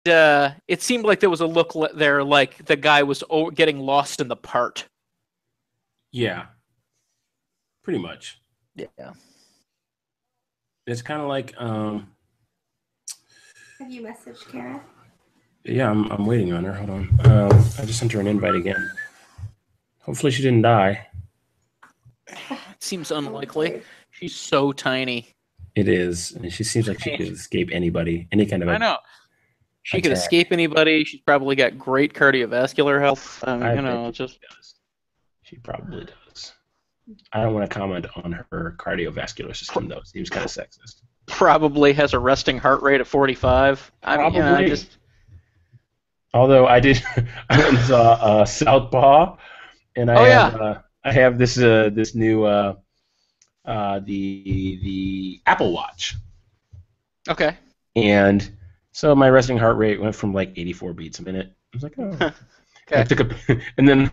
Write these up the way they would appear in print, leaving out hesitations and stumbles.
it seemed like there was a look there like the guy was getting lost in the part. Yeah, pretty much. Yeah. It's kind of like Have you messaged Kara? yeah, I'm waiting on her. Hold on. I just sent her an invite again. Hopefully she didn't die. It seems unlikely. She's so tiny. It is. And she seems like she could escape anybody, any kind of. I know. She could escape anybody. She's probably got great cardiovascular health. She probably does. I don't want to comment on her cardiovascular system, though. It seems kind of sexist. Probably has a resting heart rate of 45. Probably. Although I went and saw Southpaw, and I have this new the Apple Watch. Okay. And so my resting heart rate went from like 84 beats a minute. I was like, oh. Okay. I took and then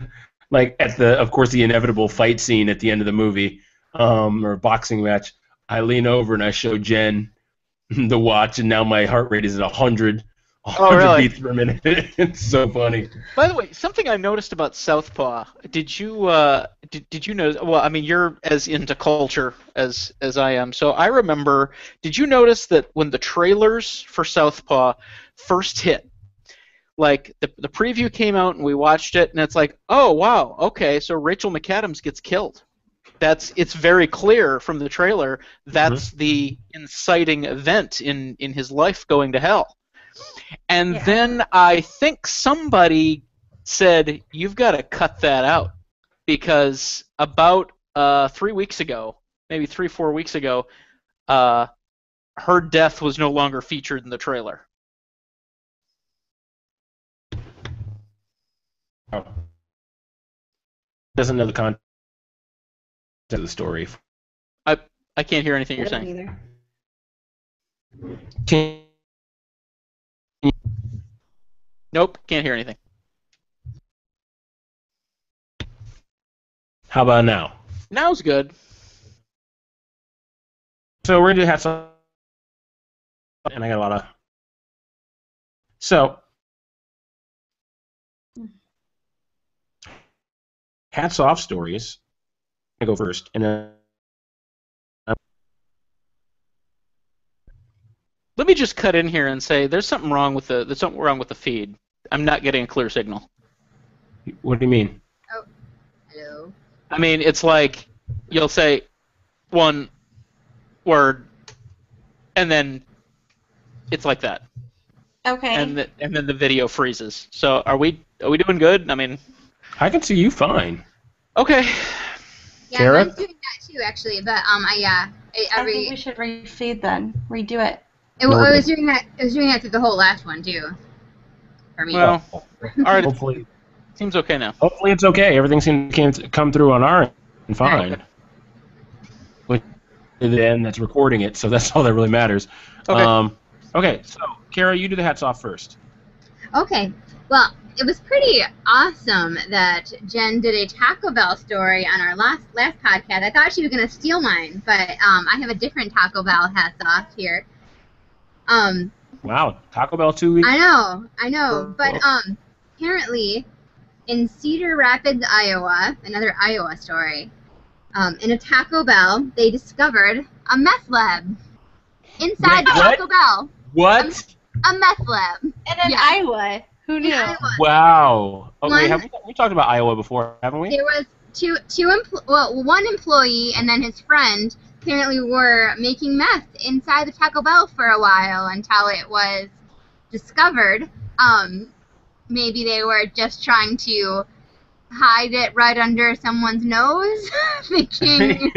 like of course the inevitable fight scene at the end of the movie, or boxing match, I lean over and I show Jen the watch, and now my heart rate is at 100 really? beats per minute. It's so funny. By the way, something I noticed about Southpaw. Did you notice? Well, I mean, you're as into culture as I am. So I remember. Did you notice that when the trailers for Southpaw first hit, like the preview came out and we watched it, and it's like, oh wow, okay, so Rachel McAdams gets killed. It's very clear from the trailer. That's the inciting event in his life going to hell. And then I think somebody said, you've got to cut that out, because about 3 weeks ago, maybe 3-4 weeks ago, her death was no longer featured in the trailer. Oh. Doesn't know the context of the story. I can't hear anything you're saying. Nope, can't hear anything. How about now? Now's good. So we're gonna have some, and I got a lot of. So, hats off stories. I go first, and let me just cut in here and say there's something wrong with the feed. I'm not getting a clear signal. What do you mean? Oh, hello. I mean, it's like you'll say one word, and then it's like that. Okay. And then the video freezes. So are we doing good? I mean, I can see you fine. Okay. Yeah, Kara? mine's doing that too, actually. But I think we should refeed then. Redo it. I was doing that. I was doing that through the whole last one too. For me. Well, all right. Hopefully, seems okay now. Hopefully it's okay. Everything seems to come through on our end fine. Which then that's recording it, so that's all that really matters. Okay. Okay. So Kara, you do the hats off first. Okay. Well, it was pretty awesome that Jen did a Taco Bell story on our last podcast. I thought she was gonna steal mine, but I have a different Taco Bell hats off here. Wow, Taco Bell 2 weeks. I know, but apparently in Cedar Rapids, Iowa, another Iowa story, in a Taco Bell, they discovered a meth lab inside the Taco Bell. What? A meth lab. And in Iowa, who knew? Wow. Okay, we talked about Iowa before, haven't we? There was one employee and then his friend apparently were making meth inside the Taco Bell for a while until it was discovered. Maybe they were just trying to hide it right under someone's nose, thinking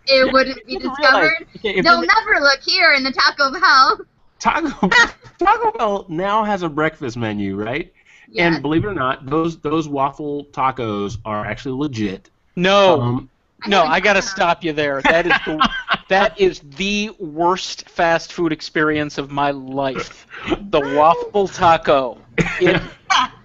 it wouldn't be discovered. They'll never look here in the Taco Bell. Taco Bell now has a breakfast menu, right? Yes. And believe it or not, those waffle tacos are actually legit. No. No, I gotta stop you there. That is the worst fast food experience of my life. The waffle taco.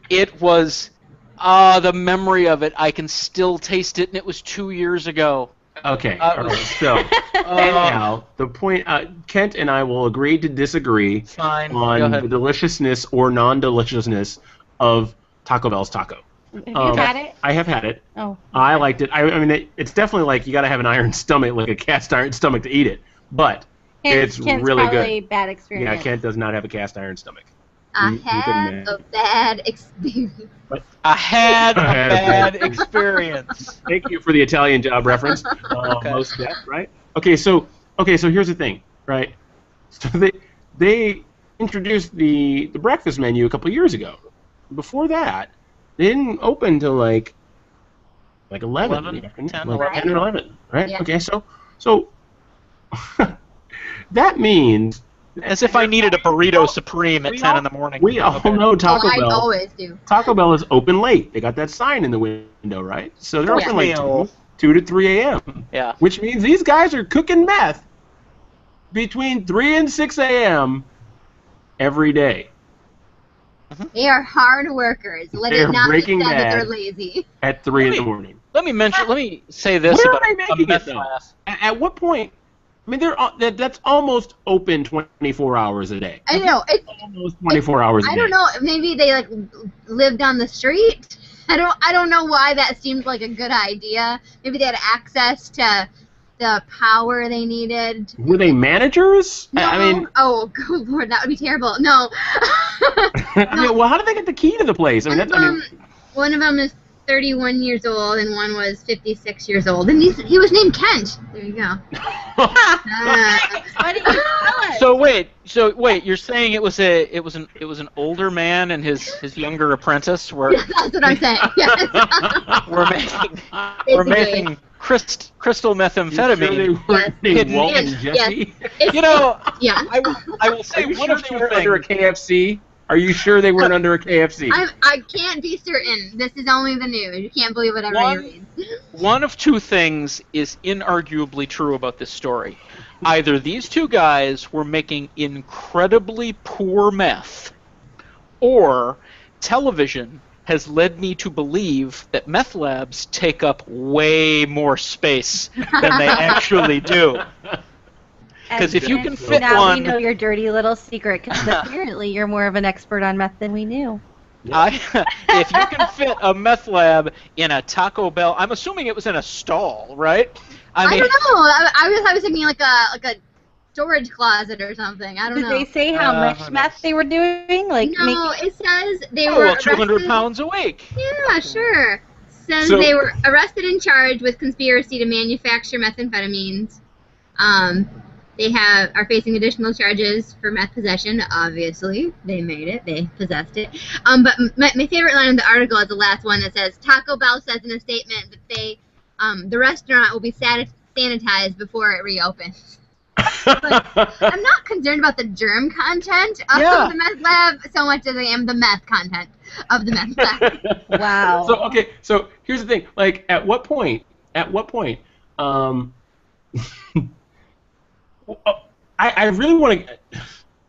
It was the memory of it. I can still taste it, and it was 2 years ago. Okay. All right. So anyhow, the point. Kent and I will agree to disagree Fine. Go on ahead. the deliciousness or non-deliciousness of Taco Bell's taco. Have you had it? I have had it. Oh. Okay. I liked it. I mean, it's definitely like you got to have an iron stomach, like a cast iron stomach, to eat it. But it's Kent's really probably good. bad experience. Yeah, Kent does not have a cast iron stomach. I You couldn't had imagine. a bad experience. I had a I had a bad experience. Thank you for the Italian job reference. Okay. Most deaf, right? Okay, so here's the thing, right? So they introduced the breakfast menu a couple years ago. Before that, they didn't open till like 11 in the afternoon. 10, like 11. 10 or 11, right? Yeah. Okay, so that means As if I needed a burrito supreme at 10 in the morning. we all know Taco I Bell. always do. Taco Bell is open late. They got that sign in the window, right? So they're open like Yeah. 2 to 3 a.m. Yeah. Which means these guys are cooking meth between 3 and 6 a.m. every day They are hard workers. Let They're it not be Breaking said that Bad. they're lazy. at 3 in Really? the morning. Let me say this Where are about they a making it, meth though? class. At what point? I mean, that's almost open 24 hours a day. I know. Almost 24 hours a day. I don't know. Maybe they like lived on the street. I don't know why that seemed like a good idea. Maybe they had access to the power they needed. Were they managers? No. I mean, Oh, good lord, that would be terrible. No. well, how did they get the key to the place? I mean, One of them is 31 years old, and one was 56 years old, and he was named Kent. There you go. Why didn't you tell us? So wait, you're saying it was an older man and his younger apprentice were Yeah, that's what I'm saying. Yes. we're making crystal methamphetamine. Sure they weren't Yes. named Hidden Walt in. and Jesse? You know, Yeah. I will Are say you one sure of they two weren't under a things. KFC? Are you sure they weren't under a KFC? I can't be certain. This is only the news. You can't believe whatever you read. One of two things is inarguably true about this story. Either these two guys were making incredibly poor meth, or television has led me to believe that meth labs take up way more space than they actually do. Because if you can fit now one, we know your dirty little secret, because apparently you're more of an expert on meth than we knew. if you can fit a meth lab in a Taco Bell, I'm assuming it was in a stall, right? I don't know. I was thinking like a storage closet or something. I don't know. Did they say how much who meth they were doing? Like No, it says they Oh, were well, 200 arrested. pounds a week. Yeah, sure. Says So- they were arrested and charged with conspiracy to manufacture methamphetamines. They are facing additional charges for meth possession. Obviously, they made it. They possessed it. But my favorite line in the article is the last one that says Taco Bell says in a statement that the restaurant will be sanitized before it reopens. I'm not concerned about the germ content of Yeah. the meth lab so much as I am the meth content of the meth lab. Wow. So here's the thing. Like, at what point? I really want to.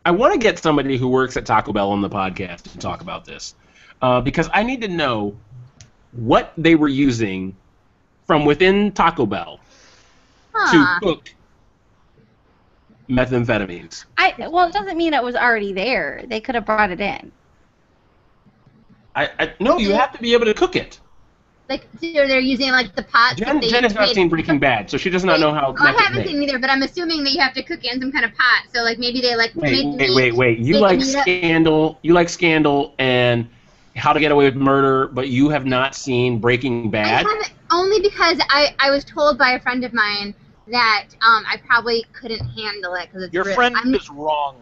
I want to get somebody who works at Taco Bell on the podcast to talk about this, because I need to know what they were using from within Taco Bell Huh. to cook methamphetamines. Well, it doesn't mean it was already there. They could have brought it in. No, you have to be able to cook it. Like, so they're using like the pots. Jen that has not made- seen Breaking Bad, so she does not know how. I meth is haven't made. seen either, but I'm assuming that you have to cook it in some kind of pot. So like maybe they like made the meat. Wait. You They like can eat it. Scandal? You like Scandal and How to Get Away with Murder, but you have not seen Breaking I Bad? haven't, only because I was told by a friend of mine that I probably couldn't handle it because it's Your friend is wrong.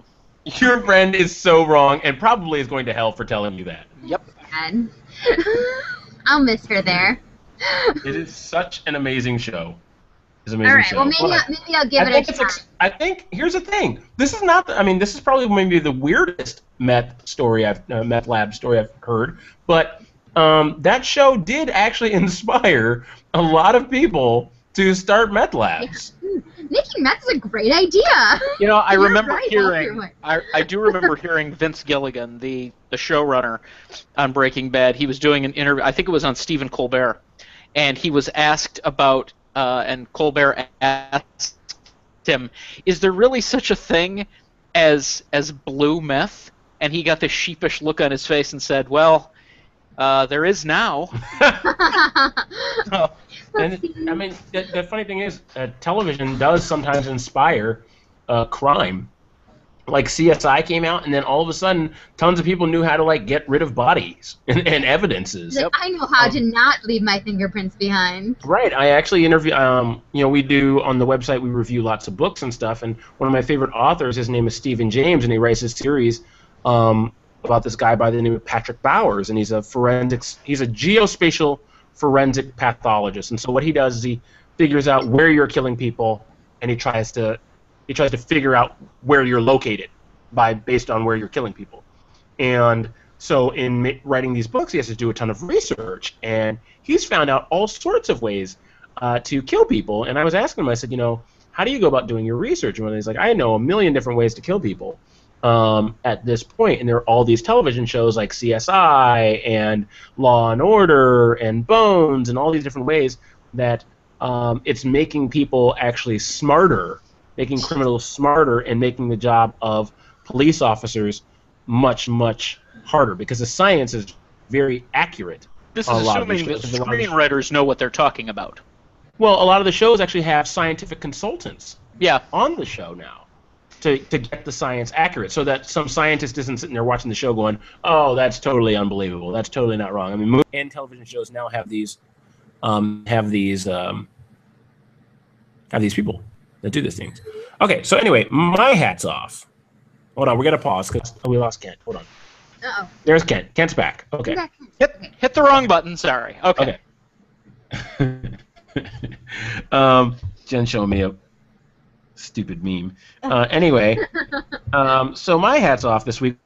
Your friend is so wrong, and probably is going to hell for telling you that. Yep. bad. I'll miss her there. It is such an amazing show. It's an All amazing right. show. Well, maybe I'll give it a shot. I think here's the thing. This is not. This is probably maybe the weirdest meth lab story I've heard. But that show did actually inspire a lot of people to start meth labs. Making meth is a great idea. You know, I You're remember right, hearing. Walter. I do remember hearing Vince Gilligan, the showrunner on Breaking Bad. He was doing an interview. I think it was on Stephen Colbert, and he was asked about and Colbert asked him, "Is there really such a thing as blue meth?" And he got this sheepish look on his face and said, "Well, there is now." Oh, and I mean, the funny thing is, television does sometimes inspire crime. Like CSI came out, and then all of a sudden, tons of people knew how to like get rid of bodies and evidences. Like, I know how to not leave my fingerprints behind. Right. I actually interview. We do on the website. We review lots of books and stuff. And one of my favorite authors, his name is Stephen James, and he writes a series about this guy by the name of Patrick Bowers, and he's a geospatial forensic pathologist. And so what he does is he figures out where you're killing people, and he tries to figure out where you're located based on where you're killing people. And so in writing these books, he has to do a ton of research, and he's found out all sorts of ways to kill people. And I was asking him, I said, how do you go about doing your research? And he's like, I know a million different ways to kill people at this point. And there are all these television shows like CSI and Law and Order and Bones and all these different ways that it's making people actually smarter, making criminals smarter, and making the job of police officers much, much harder because the science is very accurate. This is assuming that screenwriters know what they're talking about. Well, a lot of the shows actually have scientific consultants Yeah. on the show now to get the science accurate, so that some scientist isn't sitting there watching the show going, oh, that's totally unbelievable. That's totally not wrong. I mean, movie and television shows now have these people that do these things. Okay, so anyway, my hat's off. Hold on, we're gonna pause because we lost Kent. Hold on. Uh-oh. There's Kent. Kent's back. Okay. Hit the wrong button. Sorry. Okay. Jen's showing me a stupid meme. Anyway, so my hat's off this week.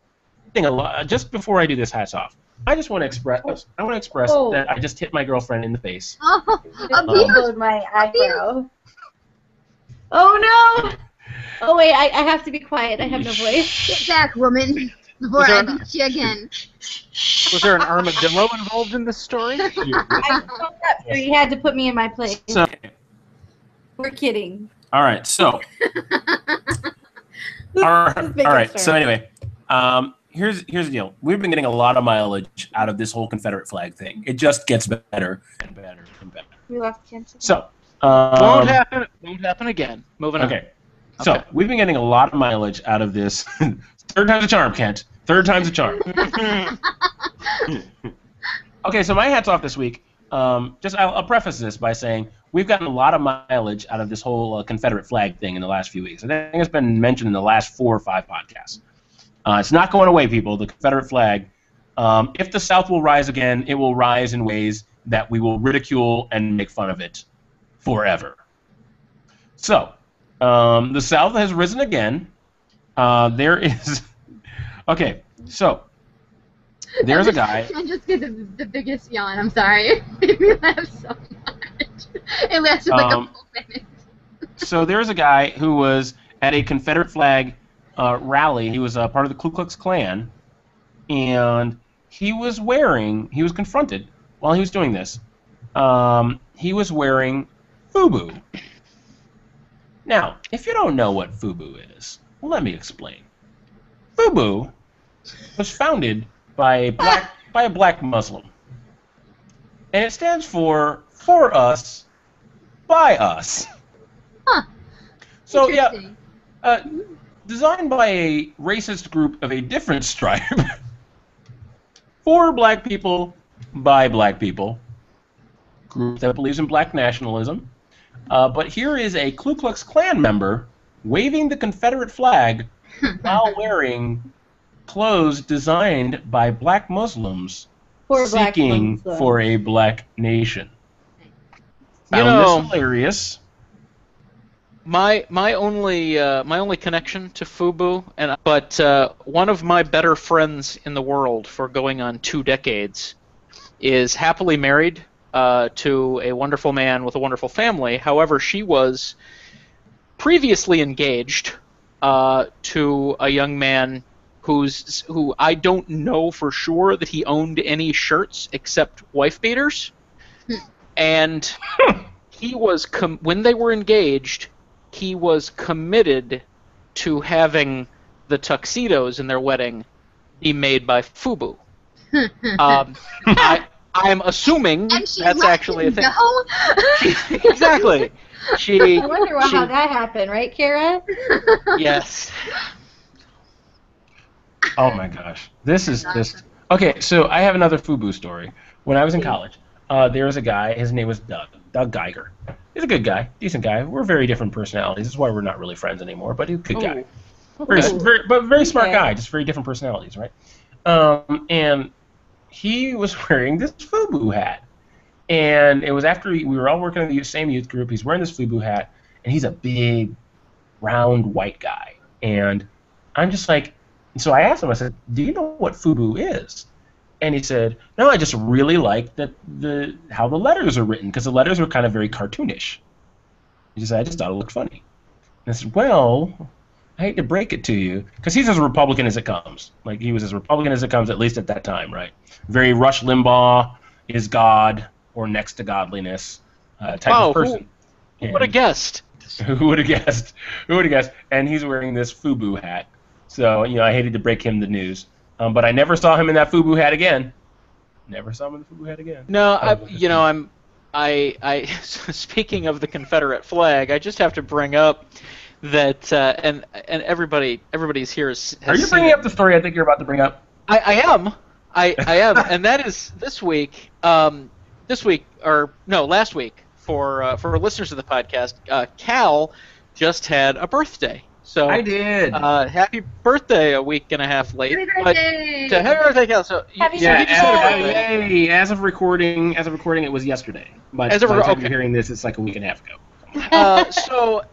Just before I do this hat's off, I just want to express. I want to express that I just hit my girlfriend in the face. Oh, Abuse my eyebrow. Oh no! Oh wait, I have to be quiet. I have no voice. get back, woman, before I beat you again. Was there an armadillo involved in this story? I thought that so you had to put me in my place. So, We're kidding. all right. So, all right. So anyway, here's the deal. We've been getting a lot of mileage out of this whole Confederate flag thing. It just gets better and better and better. We lost Kent. So. Won't happen again. Moving on. Okay. So we've been getting a lot of mileage out of this. Third time's a charm, Kent. Third time's a charm. Okay, so my hat's off this week. I'll preface this by saying we've gotten a lot of mileage out of this whole Confederate flag thing in the last few weeks. I think it's been mentioned in the last 4 or 5 podcasts. It's not going away, people. The Confederate flag. If the South will rise again, it will rise in ways that we will ridicule and make fun of it forever. So, the South has risen again. There is... Okay, so, there's a guy... I just get the biggest yawn, I'm sorry. It made me laugh so much. It lasted like a full minute. So there's a guy who was at a Confederate flag rally. He was part of the Ku Klux Klan, and he was confronted while he was doing this. He was wearing FUBU. Now, if you don't know what FUBU is, let me explain. FUBU was founded by a black Muslim, and it stands for us, by us. Huh. So yeah, designed by a racist group of a different stripe, for black people, by black people, group that believes in black nationalism. But here is a Ku Klux Klan member waving the Confederate flag while wearing clothes designed by black Muslims seeking for a black nation. Found this hilarious. My only connection to FUBU, but one of my better friends in the world for going on 2 decades is happily married to a wonderful man with a wonderful family. However, she was previously engaged to a young man who I don't know for sure that he owned any shirts except wife beaters, and he was when they were engaged, he was committed to having the tuxedos in their wedding be made by FUBU. I'm assuming And she that's let actually a him thing. go? Exactly. I wonder how that happened, right, Kara? Yes. Oh my gosh, this is just okay. So I have another FUBU story. When I was in college, there was a guy. His name was Doug Geiger. He's a good guy, decent guy. We're very different personalities. This is why we're not really friends anymore. But he's a good guy. Very smart guy. Just very different personalities, right? And he was wearing this FUBU hat. And it was after we were all working in the same youth group. He's wearing this FUBU hat, and he's a big, round, white guy. And I'm just like, so I asked him, I said, do you know what FUBU is? And he said, no, I just really like how the letters are written, because the letters were kind of very cartoonish. He said, I just thought it looked funny. And I said, well, I hate to break it to you, because he's as Republican as it comes. Like, he was as Republican as it comes, at least at that time, right? Very Rush Limbaugh is God, or next to godliness type of person. Who would have guessed? Who would have guessed? Who would have guessed? And he's wearing this FUBU hat. So, I hated to break him the news. But I never saw him in that FUBU hat again. Never saw him in the FUBU hat again. No, I speaking of the Confederate flag, I just have to bring up that, and everybody's here has Are you seen bringing it. up the story I think you're about to bring up? I am, and that is this week. Last week for listeners of the podcast, Cal just had a birthday. So I did. Happy birthday a week and a half late. Happy birthday! Happy birthday, Cal. So Happy so he just had a birthday. Hey, as of recording, it was yesterday. But As of by the time okay. you're hearing this, it's like a week and a half ago. So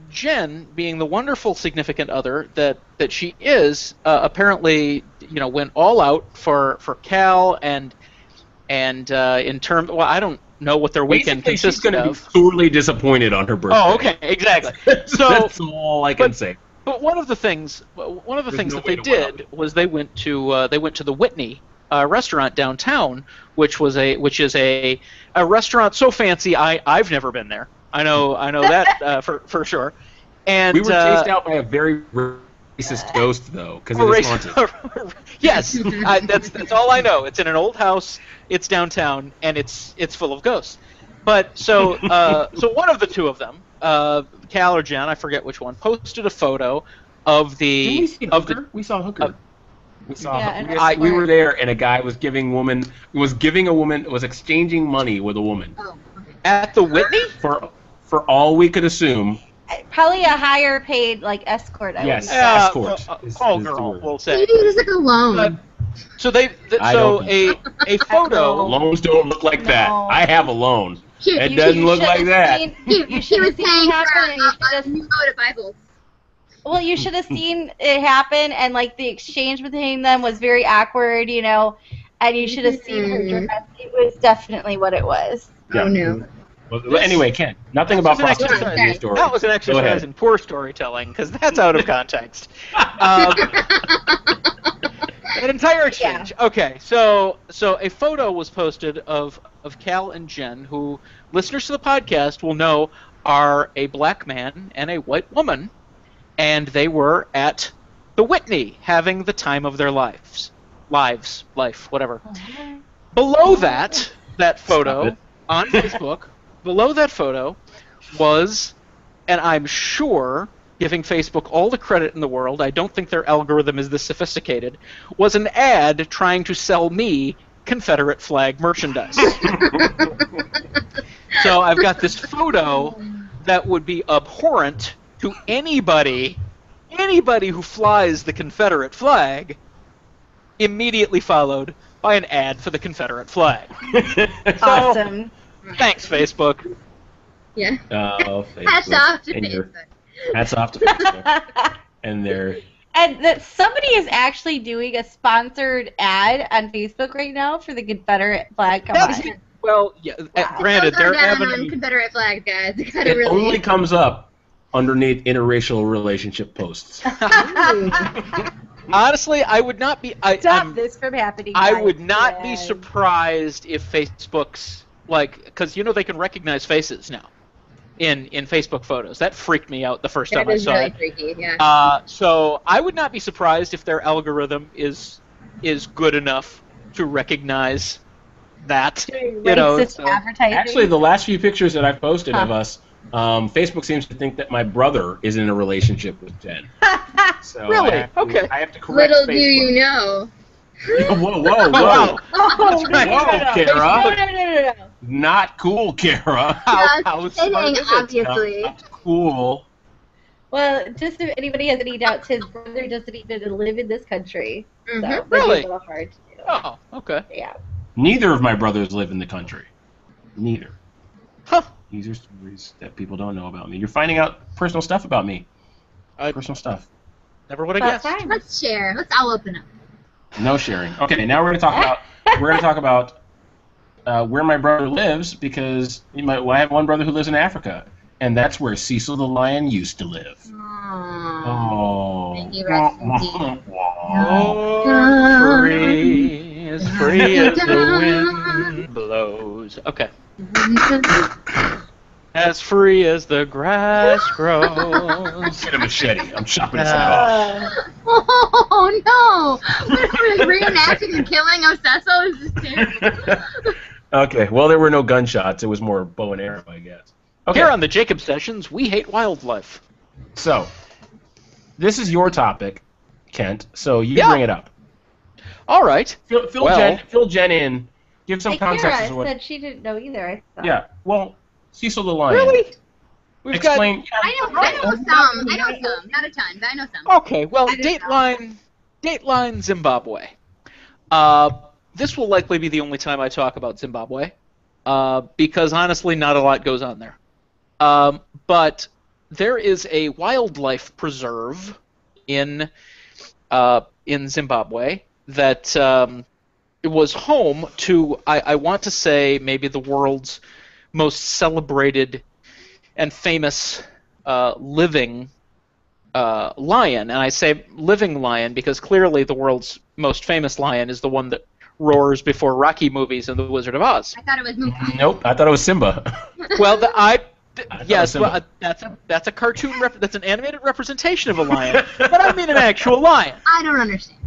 Jen, being the wonderful significant other that she is, apparently went all out for Cal and in terms. Well, I don't know what their weekend Basically, consisted she's going to of. be sorely disappointed on her birthday. Oh, okay, exactly. So that's all I can say. But one of the things no that way they to win did was they went to the Whitney restaurant downtown, which is a restaurant so fancy I've never been there. I know that for sure. And We were chased out by a very racist ghost, though, because it is haunted. Yes, that's all I know. It's in an old house. It's downtown, and it's full of ghosts. But so one of the two of them, Cal or Jen, I forget which one, posted a photo of the We saw Hooker. Yeah, we were there, and a guy was exchanging money with a woman. Oh, okay. at the Whitney. For all we could assume. Probably a higher paid escort. I Yes. would Yeah, Escort call is the girl, word. we'll say. Maybe it was like a loan. So a photo. Loans don't look like that. No. I have a loan. It You doesn't look like that. She was paying for a a new load of Bibles. Well, you should have seen it happen, and the exchange between them was very awkward, and you should have seen her dress. It was definitely what it was. Yeah. Oh no. Well, anyway, Ken, nothing about That was an prostitution in your story. That was an Go exercise ahead. in poor storytelling, because that's out of context. An entire exchange. Yeah. Okay, so a photo was posted of Cal and Jen, who listeners to the podcast will know are a black man and a white woman, and they were at the Whitney having the time of their life, whatever. Below that photo on Facebook, below that photo was, and I'm sure, giving Facebook all the credit in the world, I don't think their algorithm is this sophisticated, was an ad trying to sell me Confederate flag merchandise. So I've got this photo that would be abhorrent to anybody who flies the Confederate flag, immediately followed by an ad for the Confederate flag. Awesome. Thanks, Facebook. Yeah. Oh, Facebook. Hats off to And Facebook. Hats off to Facebook. And they're... And that somebody is actually doing a sponsored ad on Facebook right now for the Confederate flag. Come on. Well, yeah. Granted, Those are they're down having on Confederate flags, guys. You gotta It really. only comes up underneath interracial relationship posts. Honestly, I would not be. Stop this from happening. I guys. would not be Yes. surprised if Facebook's like, because they can recognize faces now in Facebook photos. That freaked me out the first time I saw really it. freaky, yeah. So I would not be surprised if their algorithm is good enough to recognize that. Racist advertising. Actually, the last few pictures that I've posted of us, Facebook seems to think that my brother is in a relationship with Jen. So Really? I have to correct Little Facebook. do you know. Whoa, whoa, whoa. Wow. Oh, That's right. Whoa, Kara. no. Not cool, Kara. How Just smart kidding, is it? obviously. Not cool. Well, just if anybody has any doubts, his brother doesn't even live in this country. So Mhm. that'd Really? be a little hard to do. Oh, okay. Yeah. Neither of my brothers live in the country. Neither. Huh. These are stories that people don't know about me. You're finding out personal stuff about me. I Personal stuff. never would have About guessed. time. Let's share. Let's all open up. No sharing. Okay, now we're going to talk about where my brother lives, because I have one brother who lives in Africa, and that's where Cecil the Lion used to live. Aww. Oh. Thank you, rest in peace. Oh, free as the wind blows. Okay. As free as the grass grows. Get a machete. I'm chopping his head off. Oh no! We're reenacting the killing of Cecil. This is terrible. Okay, well, there were no gunshots. It was more bow and arrow, I guess. Okay, Here on the Jacob Sessions, we hate wildlife. so this is your topic, Kent, so you Yeah. bring it up. All right. Fill Jen in. Give some Hey, context Kara as to what... said she didn't know either. I thought. Yeah, well, Cecil the Lion. Really? We've Explain. I know some. Not a ton, but I know some. Okay, well, I didn't Dateline Zimbabwe. This will likely be the only time I talk about Zimbabwe, because honestly, not a lot goes on there. But there is a wildlife preserve in Zimbabwe that it was home to, I want to say, maybe the world's most celebrated and famous living lion. And I say living lion because clearly the world's most famous lion is the one that roars before Rocky movies and The Wizard of Oz. I thought it was Mookie. Nope, I thought it was Simba. Well, yes, Simba. well, that's a cartoon. That's an animated representation of a lion, but I mean an actual lion. I don't understand.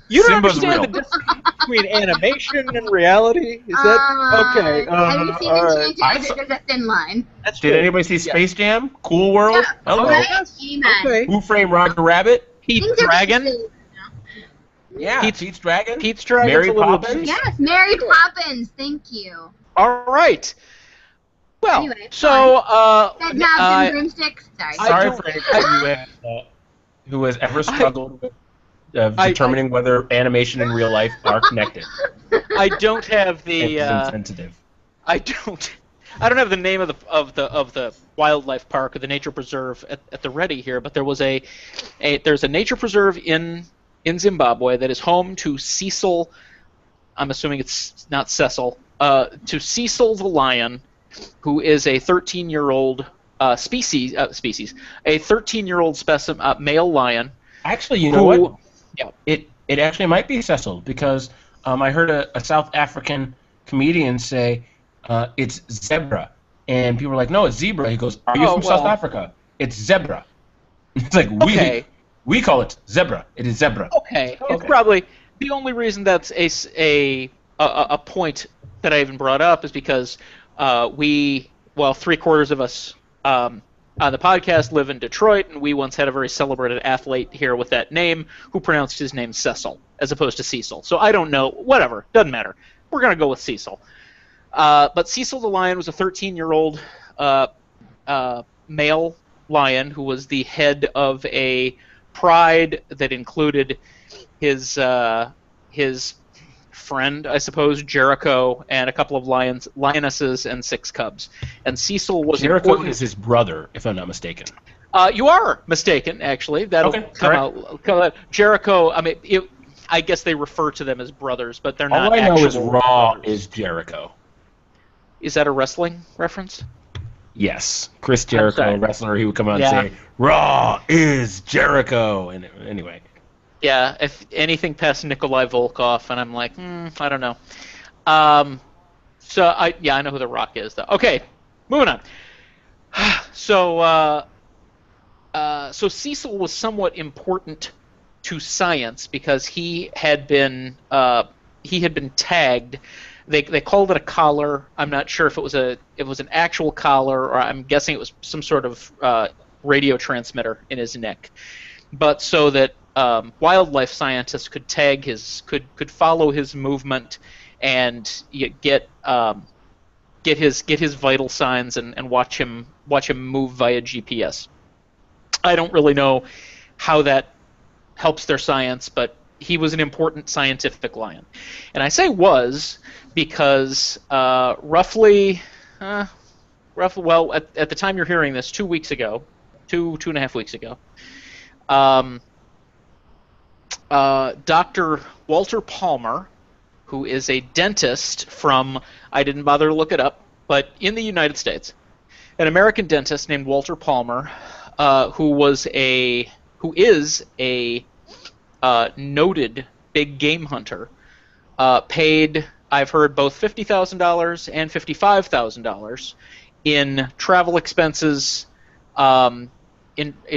You don't Simba's understand real. the difference between animation and reality? Is that okay? Have you seen all right. Enchanted? I saw- There's a thin line. That's Did true. anybody see Yeah. Space Jam? Cool World? Yeah. Hello. Right? Amen. Okay. Who Framed Roger Rabbit? Pete's Things are Dragon. really- Yeah. Pete's Dragon? Pete's Dragon's Mary a little Poppins? Yes, Mary Poppins. Thank you. All right. Well, Anyway, so That knobs and broomsticks. Sorry. Sorry don't- for anybody who has ever struggled with determining whether animation and real life are connected. I don't have the It's insensitive. I don't have the name of the wildlife park or the nature preserve at the ready here, but there was there's a nature preserve in Zimbabwe that is home to Cecil. I'm assuming it's not Cecil. To Cecil the Lion, who is a 13-year-old a 13-year-old specimen male lion. Actually, you know what? Yeah. It actually might be Cecil, because I heard a South African comedian say it's zebra, and people were like, "No, it's zebra." He goes, "Are you from South Africa?" It's zebra. It's like Okay. we call it zebra. It is zebra. Okay. It's probably the only reason that's a point that I even brought up is because three-quarters of us on the podcast live in Detroit, and we once had a very celebrated athlete here with that name who pronounced his name Cecil as opposed to Cecil. So I don't know. Whatever. Doesn't matter. We're going to go with Cecil. But Cecil the Lion was a 13-year-old male lion who was the head of a pride that included his friend, I suppose, Jericho, and a couple of lionesses, and 6 cubs. And Cecil was Jericho important. is his brother, if I'm not mistaken. You are mistaken, actually. That'll Okay, come all out. Jericho. I mean, I guess they refer to them as brothers, but they're not. All I know is actual Raw brothers. is Jericho. Is that a wrestling reference? Yes, Chris Jericho, sorry. a wrestler, he would come out Yeah. and say, "Raw is Jericho." And anyway, Yeah, if anything past Nikolai Volkov, and I'm like, I don't know. So I know who the Rock is though. Okay, moving on. So Cecil was somewhat important to science because he had been tagged. They called it a collar. I'm not sure if it was an actual collar, or I'm guessing it was some sort of radio transmitter in his neck. But so that wildlife scientists could could follow his movement and get his vital signs and watch him move via GPS. I don't really know how that helps their science, but he was an important scientific lion. And I say was because roughly, well, at the time you're hearing this, 2 weeks ago, two and a half weeks ago, Dr. Walter Palmer, who is a dentist from, I didn't bother to look it up, but in the United States, an American dentist named Walter Palmer, who is a noted big game hunter, paid, I've heard, both $50,000 and $55,000 in travel expenses, in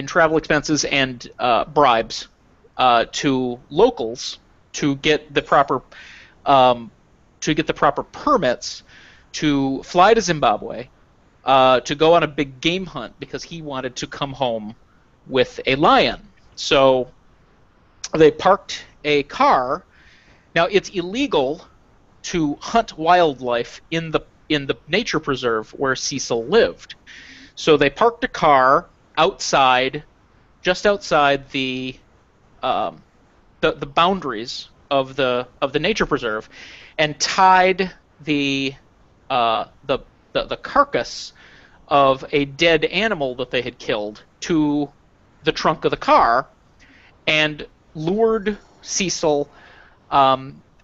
travel expenses and bribes to locals to get the proper permits to fly to Zimbabwe, to go on a big game hunt because he wanted to come home with a lion. So they parked a car. Now it's illegal to hunt wildlife in the nature preserve where Cecil lived. So they parked a car outside, just outside the boundaries of the nature preserve, and tied the carcass of a dead animal that they had killed to the trunk of the car, and lured Cecil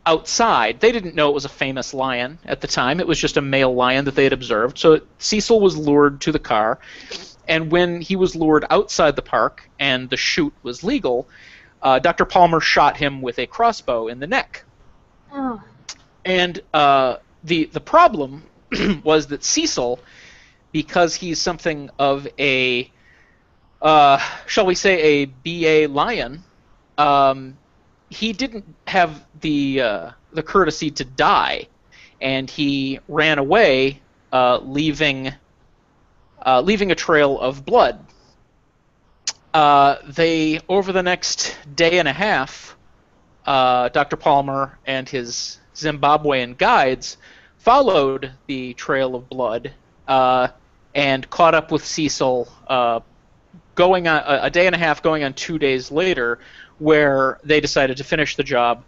outside. They didn't know it was a famous lion at the time. It was just a male lion that they had observed. So Cecil was lured to the car, and when he was lured outside the park and the shoot was legal, Dr. Palmer shot him with a crossbow in the neck. Oh. And the problem was that Cecil, because he's something of a, shall we say, a BA lion, he didn't have the courtesy to die, and he ran away, leaving a trail of blood. They, over the next day and a half, Dr. Palmer and his Zimbabwean guides followed the trail of blood and caught up with Cecil, going on a day and a half, going on 2 days later, where they decided to finish the job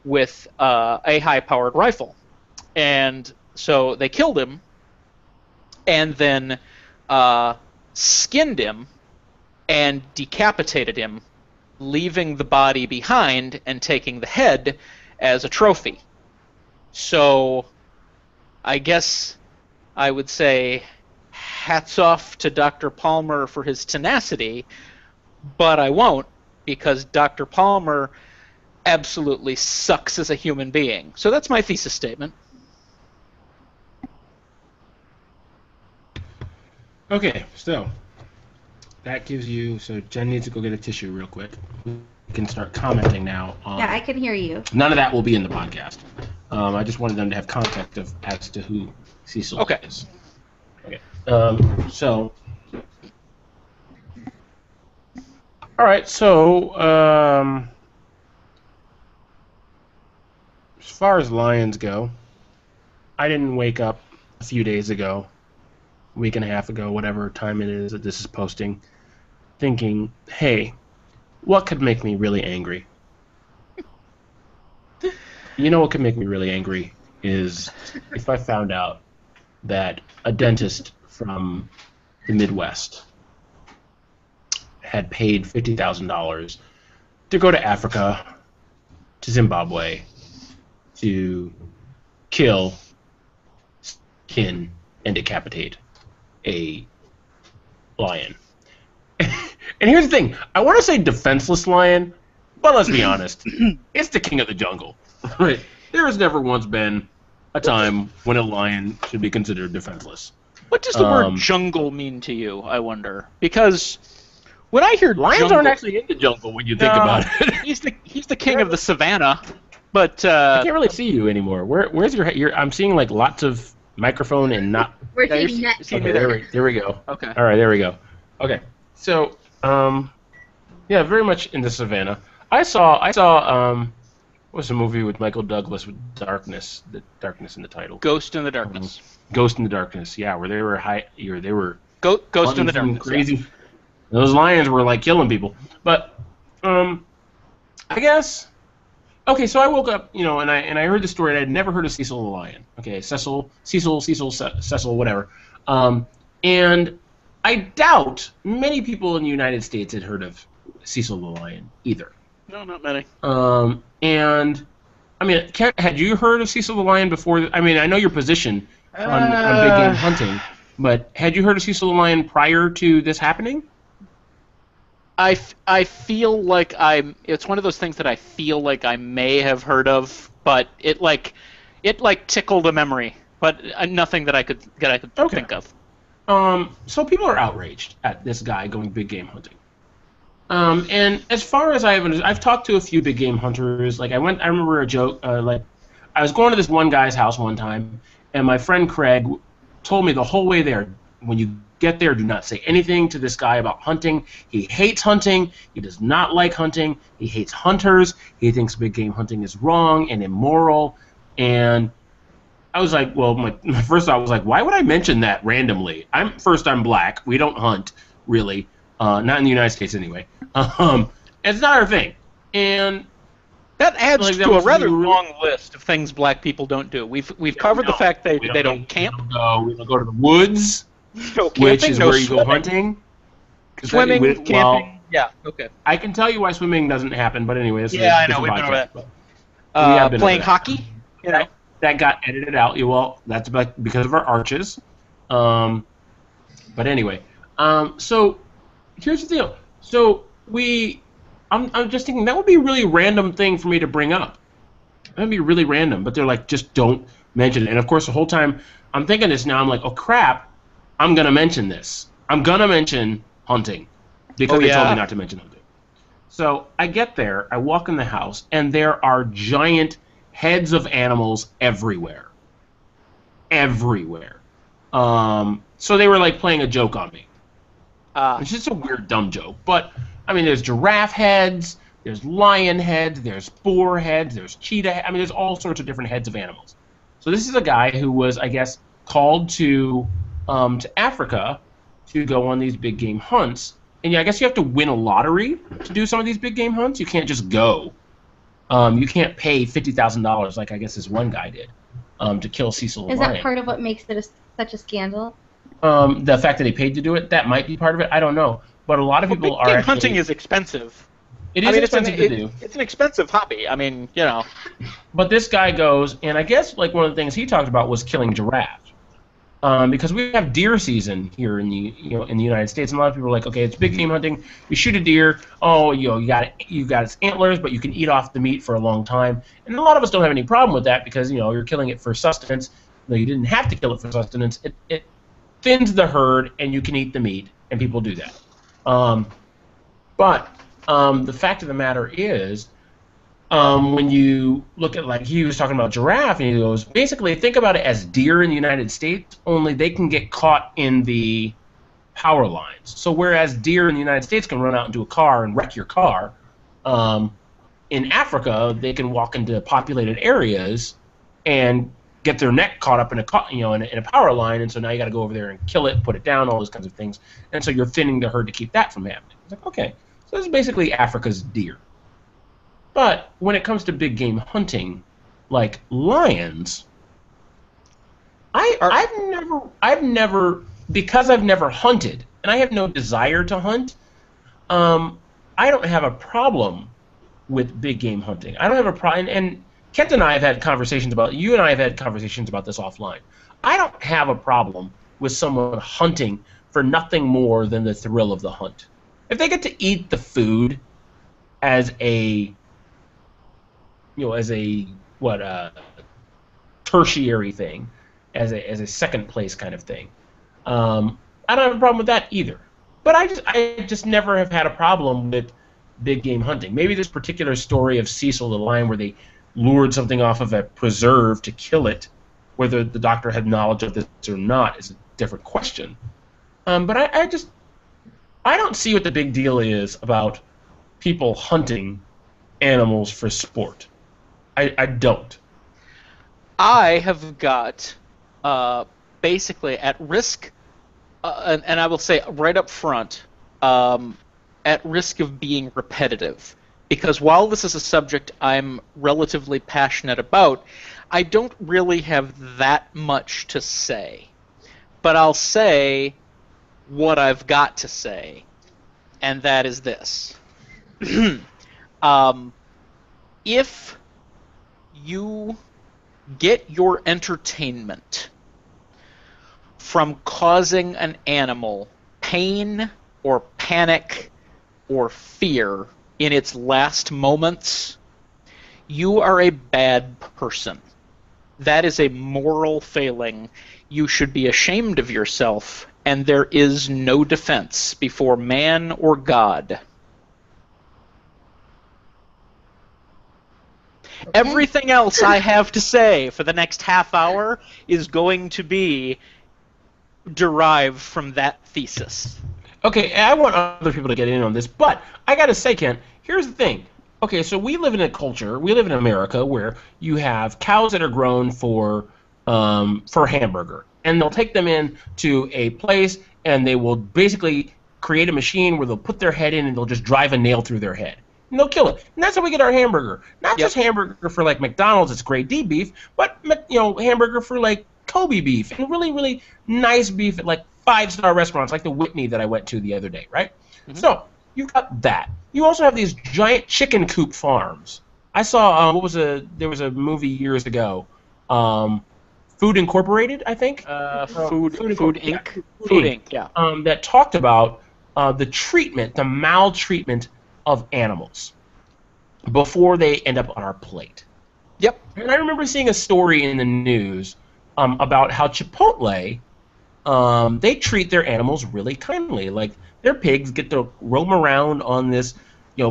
with a high-powered rifle. And so they killed him and then skinned him and decapitated him, leaving the body behind and taking the head as a trophy. So I guess I would say hats off to Dr. Palmer for his tenacity, but I won't, because Dr. Palmer absolutely sucks as a human being. So that's my thesis statement. Okay, so that gives you. So Jen needs to go get a tissue real quick. We can start commenting now. Yeah, I can hear you. None of that will be in the podcast. I just wanted them to have context as to who Cecil is. Okay. So. All right. So as far as lions go, I didn't wake up a few days ago, a week and a half ago, whatever time it is that this is posting, thinking, hey, what could make me really angry? You know what could make me really angry is if I found out that a dentist from the Midwest had paid $50,000 to go to Africa, to Zimbabwe, to kill, skin, and decapitate a lion. And here's the thing. I want to say defenseless lion, but let's be honest. It's the king of the jungle. Right? There has never once been a time when a lion should be considered defenseless. What does the word jungle mean to you, I wonder? Because when I hear lions jungle, aren't actually in the jungle when you think about it. he's the king of the savannah, but I can't really see you anymore. Where's your? I'm seeing like lots of microphone and not. We're Yeah, seeing that. Okay, there we go. Okay. All right, there we go. Okay, so yeah, very much in the savannah. I saw what was the movie with Michael Douglas with darkness in the title. Ghost in the Darkness. Ghost in the Darkness, yeah, where they were Ghost in the Darkness. Crazy. Yeah. Those lions were like killing people. But I guess okay, so I woke up, and I heard the story and I'd never heard of Cecil the Lion. Okay, Cecil, whatever. And I doubt many people in the United States had heard of Cecil the Lion either. No, not many. And I mean, had you heard of Cecil the Lion before? I mean, I know your position on big game hunting, but had you heard of Cecil the Lion prior to this happening? I feel like it's one of those things that I feel like I may have heard of, but it tickled a memory, but nothing that I could think of. So people are outraged at this guy going big game hunting. And as far as I've talked to a few big game hunters. Like I remember a joke. Like I was going to this one guy's house one time, and my friend Craig told me the whole way there, when you get there, do not say anything to this guy about hunting. He hates hunting. He does not like hunting. He hates hunters. He thinks big game hunting is wrong and immoral. And I was like, well, my first thought was like, why would I mention that randomly? I'm black. We don't hunt, really. Not in the United States, anyway. It's not our thing. And that adds to a rather long list of things black people don't do. We've covered the fact they don't camp. We don't go to the woods, no camping, which is where you swimming. go hunting. Swimming, camping. Well, yeah, okay. I can tell you why swimming doesn't happen, but anyway, this is I a know. We've different been over podcast, that. Playing hockey, that got edited out. Well, that's because of our arches. But anyway, so here's the deal. So I'm just thinking that would be a really random thing for me to bring up. That would be really random, but they're like, just don't mention it. And of course, the whole time I'm thinking this now, I'm like, oh crap, I'm gonna mention this. I'm gonna mention hunting because they told me not to mention hunting. So I get there, I walk in the house, and there are giant heads of animals everywhere. Everywhere. So they were like playing a joke on me. It's just a weird, dumb joke. But, I mean, there's giraffe heads, there's lion heads, there's boar heads, there's cheetah heads. I mean, there's all sorts of different heads of animals. So this is a guy who was, I guess, called to Africa to go on these big game hunts. And I guess you have to win a lottery to do some of these big game hunts. You can't just go. You can't pay $50,000 like I guess this one guy did to kill Cecil the Lion. Is that part of what makes it such a scandal? The fact that he paid to do it, that might be part of it. I don't know. But a lot of people are actually... hunting is expensive. It is expensive to do. It's an expensive hobby. I mean, But this guy goes, and I guess like one of the things he talked about was killing giraffes. Because we have deer season here in the United States, and a lot of people are like, okay, it's big game hunting. You shoot a deer. Oh, you got its antlers, but you can eat off the meat for a long time. And a lot of us don't have any problem with that because you're killing it for sustenance. No, you didn't have to kill it for sustenance. It thins the herd, and you can eat the meat, and people do that. But the fact of the matter is, when you look at, like, he was talking about giraffe, and he goes, basically, think about it as deer in the United States, only they can get caught in the power lines. So whereas deer in the United States can run out into a car and wreck your car, in Africa, they can walk into populated areas and get their neck caught up in a power line, and so now you got to go over there and kill it, put it down, all those kinds of things, and so you're thinning the herd to keep that from happening. It's like, okay, so this is basically Africa's deer. But when it comes to big game hunting, like lions, I've never because I've never hunted and I have no desire to hunt. I don't have a problem with big game hunting. I don't have a problem. And Kent and I have had conversations about you and I have had conversations about this offline. I don't have a problem with someone hunting for nothing more than the thrill of the hunt. If they get to eat the food as a tertiary thing, as a second place kind of thing. I don't have a problem with that either. But I just never have had a problem with big game hunting. Maybe this particular story of Cecil the Lion, where they lured something off of a preserve to kill it, whether the doctor had knowledge of this or not, is a different question. But I don't see what the big deal is about people hunting animals for sport. I don't. I have got basically at risk, and I will say right up front, at risk of being repetitive. Because while this is a subject I'm relatively passionate about, I don't really have that much to say. But I'll say what I've got to say, and that is this. If you get your entertainment from causing an animal pain or panic or fear in its last moments, you are a bad person. That is a moral failing. You should be ashamed of yourself, and there is no defense before man or God. Okay. Everything else I have to say for the next half hour is going to be derived from that thesis. Okay, I want other people to get in on this, but I gotta say, Ken, here's the thing. Okay, so we live in a culture, we live in America, where you have cows that are grown for hamburger, and they'll take them in to a place, and they will basically create a machine where they'll put their head in, and they'll just drive a nail through their head, and they'll kill it. And that's how we get our hamburger. Not just hamburger for like McDonald's, it's grade D beef, but hamburger for like Kobe beef, and really, really nice beef at like 5-star restaurants like the Whitney that I went to the other day, right? Mm-hmm. So you've got that. You also have these giant chicken coop farms. I saw there was a movie years ago, Food Incorporated, I think. Food Inc. Food Inc. Yeah. That talked about the maltreatment of animals before they end up on our plate. Yep. And I remember seeing a story in the news about how Chipotle. They treat their animals really kindly. Like their pigs get to roam around on this,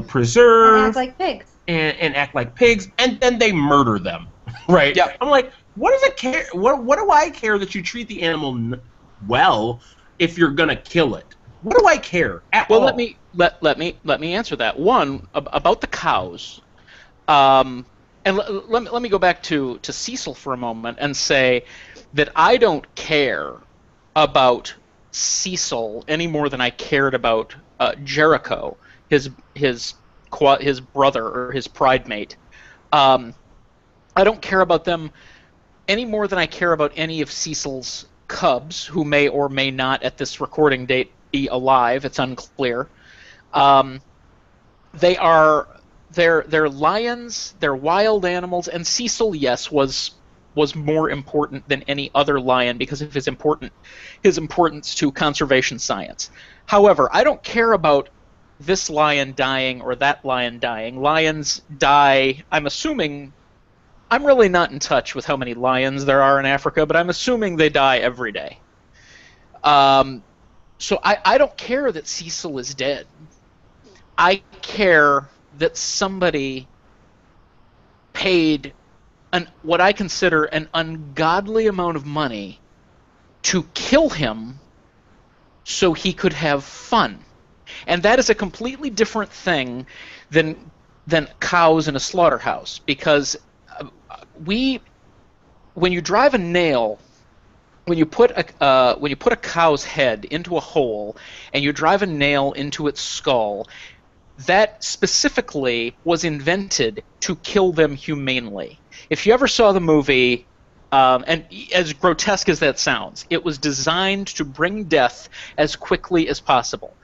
preserve and act like pigs, and act like pigs, and then they murder them, right? Yeah. I'm like, what does it care? What do I care that you treat the animal well if you're gonna kill it? What do I care at all? Let me answer that. One about the cows, and let me go back to Cecil for a moment and say that I don't care about Cecil any more than I cared about Jericho, his brother or his pride mate. I don't care about them any more than I care about any of Cecil's cubs, who may or may not at this recording date be alive. It's unclear. They're lions, they're wild animals, and Cecil, yes, was more important than any other lion because of his importance to conservation science. However, I don't care about this lion dying or that lion dying. Lions die, I'm really not in touch with how many lions there are in Africa, but I'm assuming they die every day. So I don't care that Cecil is dead. I care that somebody paid what I consider an ungodly amount of money to kill him so he could have fun. And that is a completely different thing than cows in a slaughterhouse, because when you drive a nail, when you put a cow's head into a hole and you drive a nail into its skull, that specifically was invented to kill them humanely. If you ever saw the movie, and as grotesque as that sounds, it was designed to bring death as quickly as possible.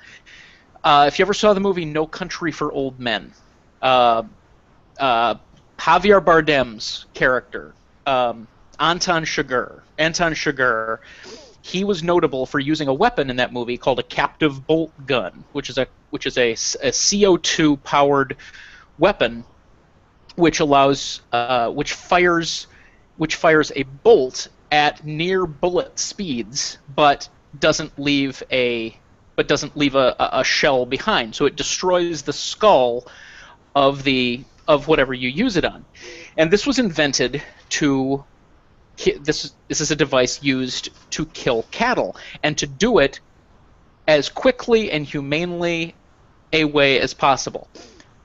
If you ever saw the movie No Country for Old Men, Javier Bardem's character, Anton Chigurh, he was notable for using a weapon in that movie called a captive bolt gun, which is a CO2 powered weapon, which fires which fires a bolt at near bullet speeds, but doesn't leave a shell behind. So it destroys the skull of whatever you use it on. And this was invented to this is a device used to kill cattle, and to do it as quickly and humanely a way as possible.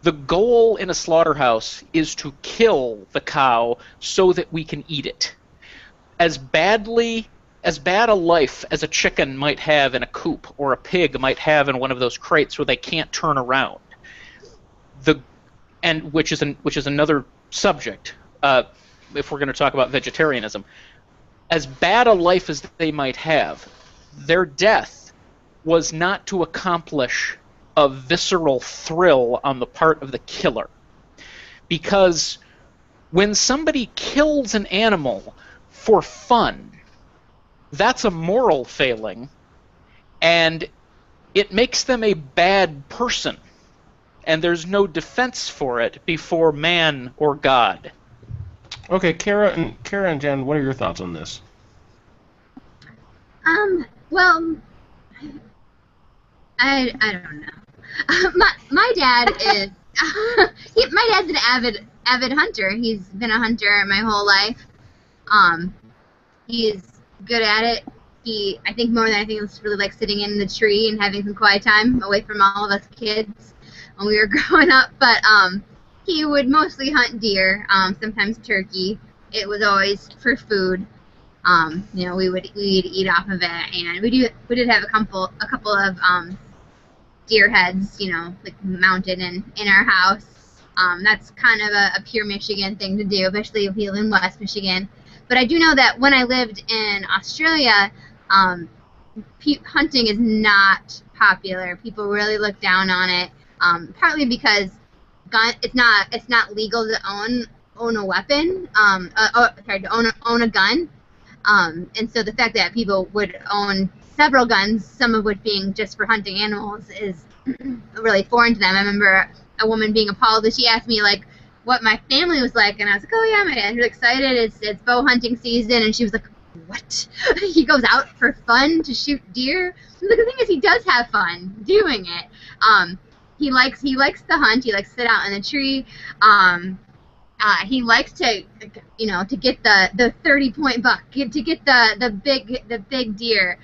The goal in a slaughterhouse is to kill the cow so that we can eat it. As bad a life as a chicken might have in a coop, or a pig might have in one of those crates where they can't turn around. Which is another subject, if we're going to talk about vegetarianism. As bad a life as they might have, their death was not to accomplish a visceral thrill on the part of the killer. Because when somebody kills an animal for fun, that's a moral failing, and it makes them a bad person, and there's no defense for it before man or God. Okay, Kara and Jen, what are your thoughts on this? Well, I don't know. My dad is my dad's an avid hunter. He's been a hunter my whole life. He's good at it. I think more than anything else, really likes sitting in the tree and having some quiet time away from all of us kids when we were growing up. But he would mostly hunt deer, sometimes turkey. It was always for food. We'd eat off of it, and we did have a couple of deer heads, like mounted in our house. That's kind of a pure Michigan thing to do, especially if you live in West Michigan. But I do know that when I lived in Australia, hunting is not popular. People really look down on it, partly because it's not legal to own a weapon. To own a gun. And so the fact that people would own several guns, some of which being just for hunting animals, is really foreign to them. I remember a woman being appalled that she asked me, like, what my family was like, and I was like, oh yeah, my dad's really excited, it's bow hunting season, and she was like, what? He goes out for fun to shoot deer? The thing is, he does have fun doing it. He likes to hunt, he likes to sit out in the tree, he likes to, to get the 30-point buck, to get the big deer.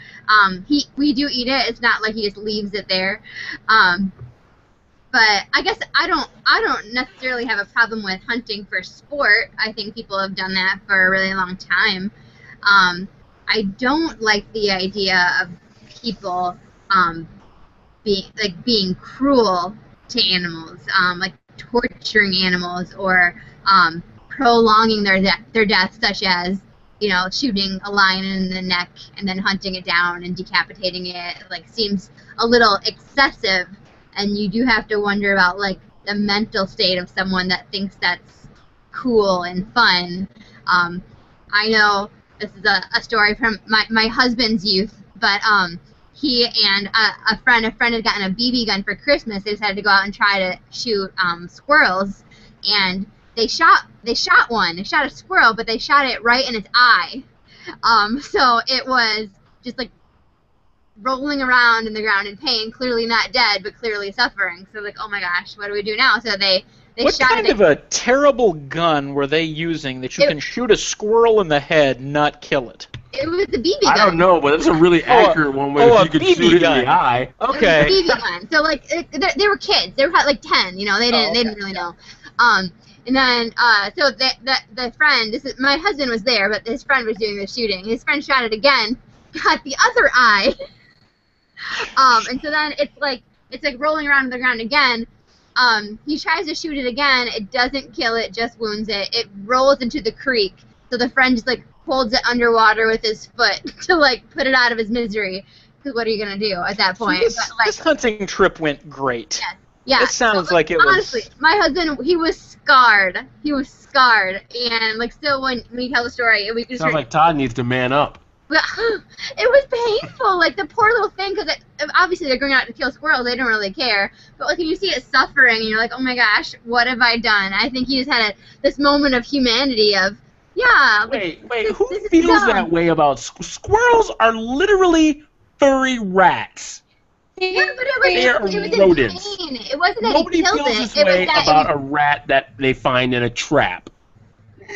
We do eat it. It's not like he just leaves it there. But I guess I don't necessarily have a problem with hunting for sport. I think people have done that for a really long time. I don't like the idea of people being cruel to animals, like torturing animals or prolonging their death, such as shooting a lion in the neck and then hunting it down and decapitating it. Like, seems a little excessive, and you do have to wonder about like the mental state of someone that thinks that's cool and fun. I know this is a story from my husband's youth, but he and a friend had gotten a BB gun for Christmas. They decided to go out and try to shoot squirrels, and they shot one. They shot a squirrel, but they shot it right in its eye. So it was just like rolling around in the ground in pain, clearly not dead, but clearly suffering. So like, oh my gosh, what do we do now? So they what shot kind of a terrible gun were they using that you can shoot a squirrel in the head and not kill it? It was a BB gun. I don't know, but it's a really accurate one where you could shoot it in the eye. Okay. It was a BB gun. So like they were kids. They were like 10. They didn't really know. And then so the friend, my husband was there, but his friend was doing the shooting. His friend shot it again, got the other eye. And so then it's like rolling around on the ground again. He tries to shoot it again. It doesn't kill it, just wounds it. It rolls into the creek. So the friend just like holds it underwater with his foot to like put it out of his misery. Because what are you gonna do at that point? This hunting trip went great. Yes. Yeah. It sounds like it honestly, was. My husband, he was scarred. And like still when we tell the story, we could. Sounds like Todd needs to man up. But it was painful, like the poor little thing, because obviously they're going out to kill squirrels, they don't really care. But like, you see it suffering, and you're like, oh my gosh, what have I done? I think he just had this moment of humanity of, Yeah. Wait, who feels that way about squirrels? Are literally furry rats. Yeah, but They are it was rodents. in pain. It wasn't that Nobody he killed feels it. this It was way that about a rat that they find in a trap.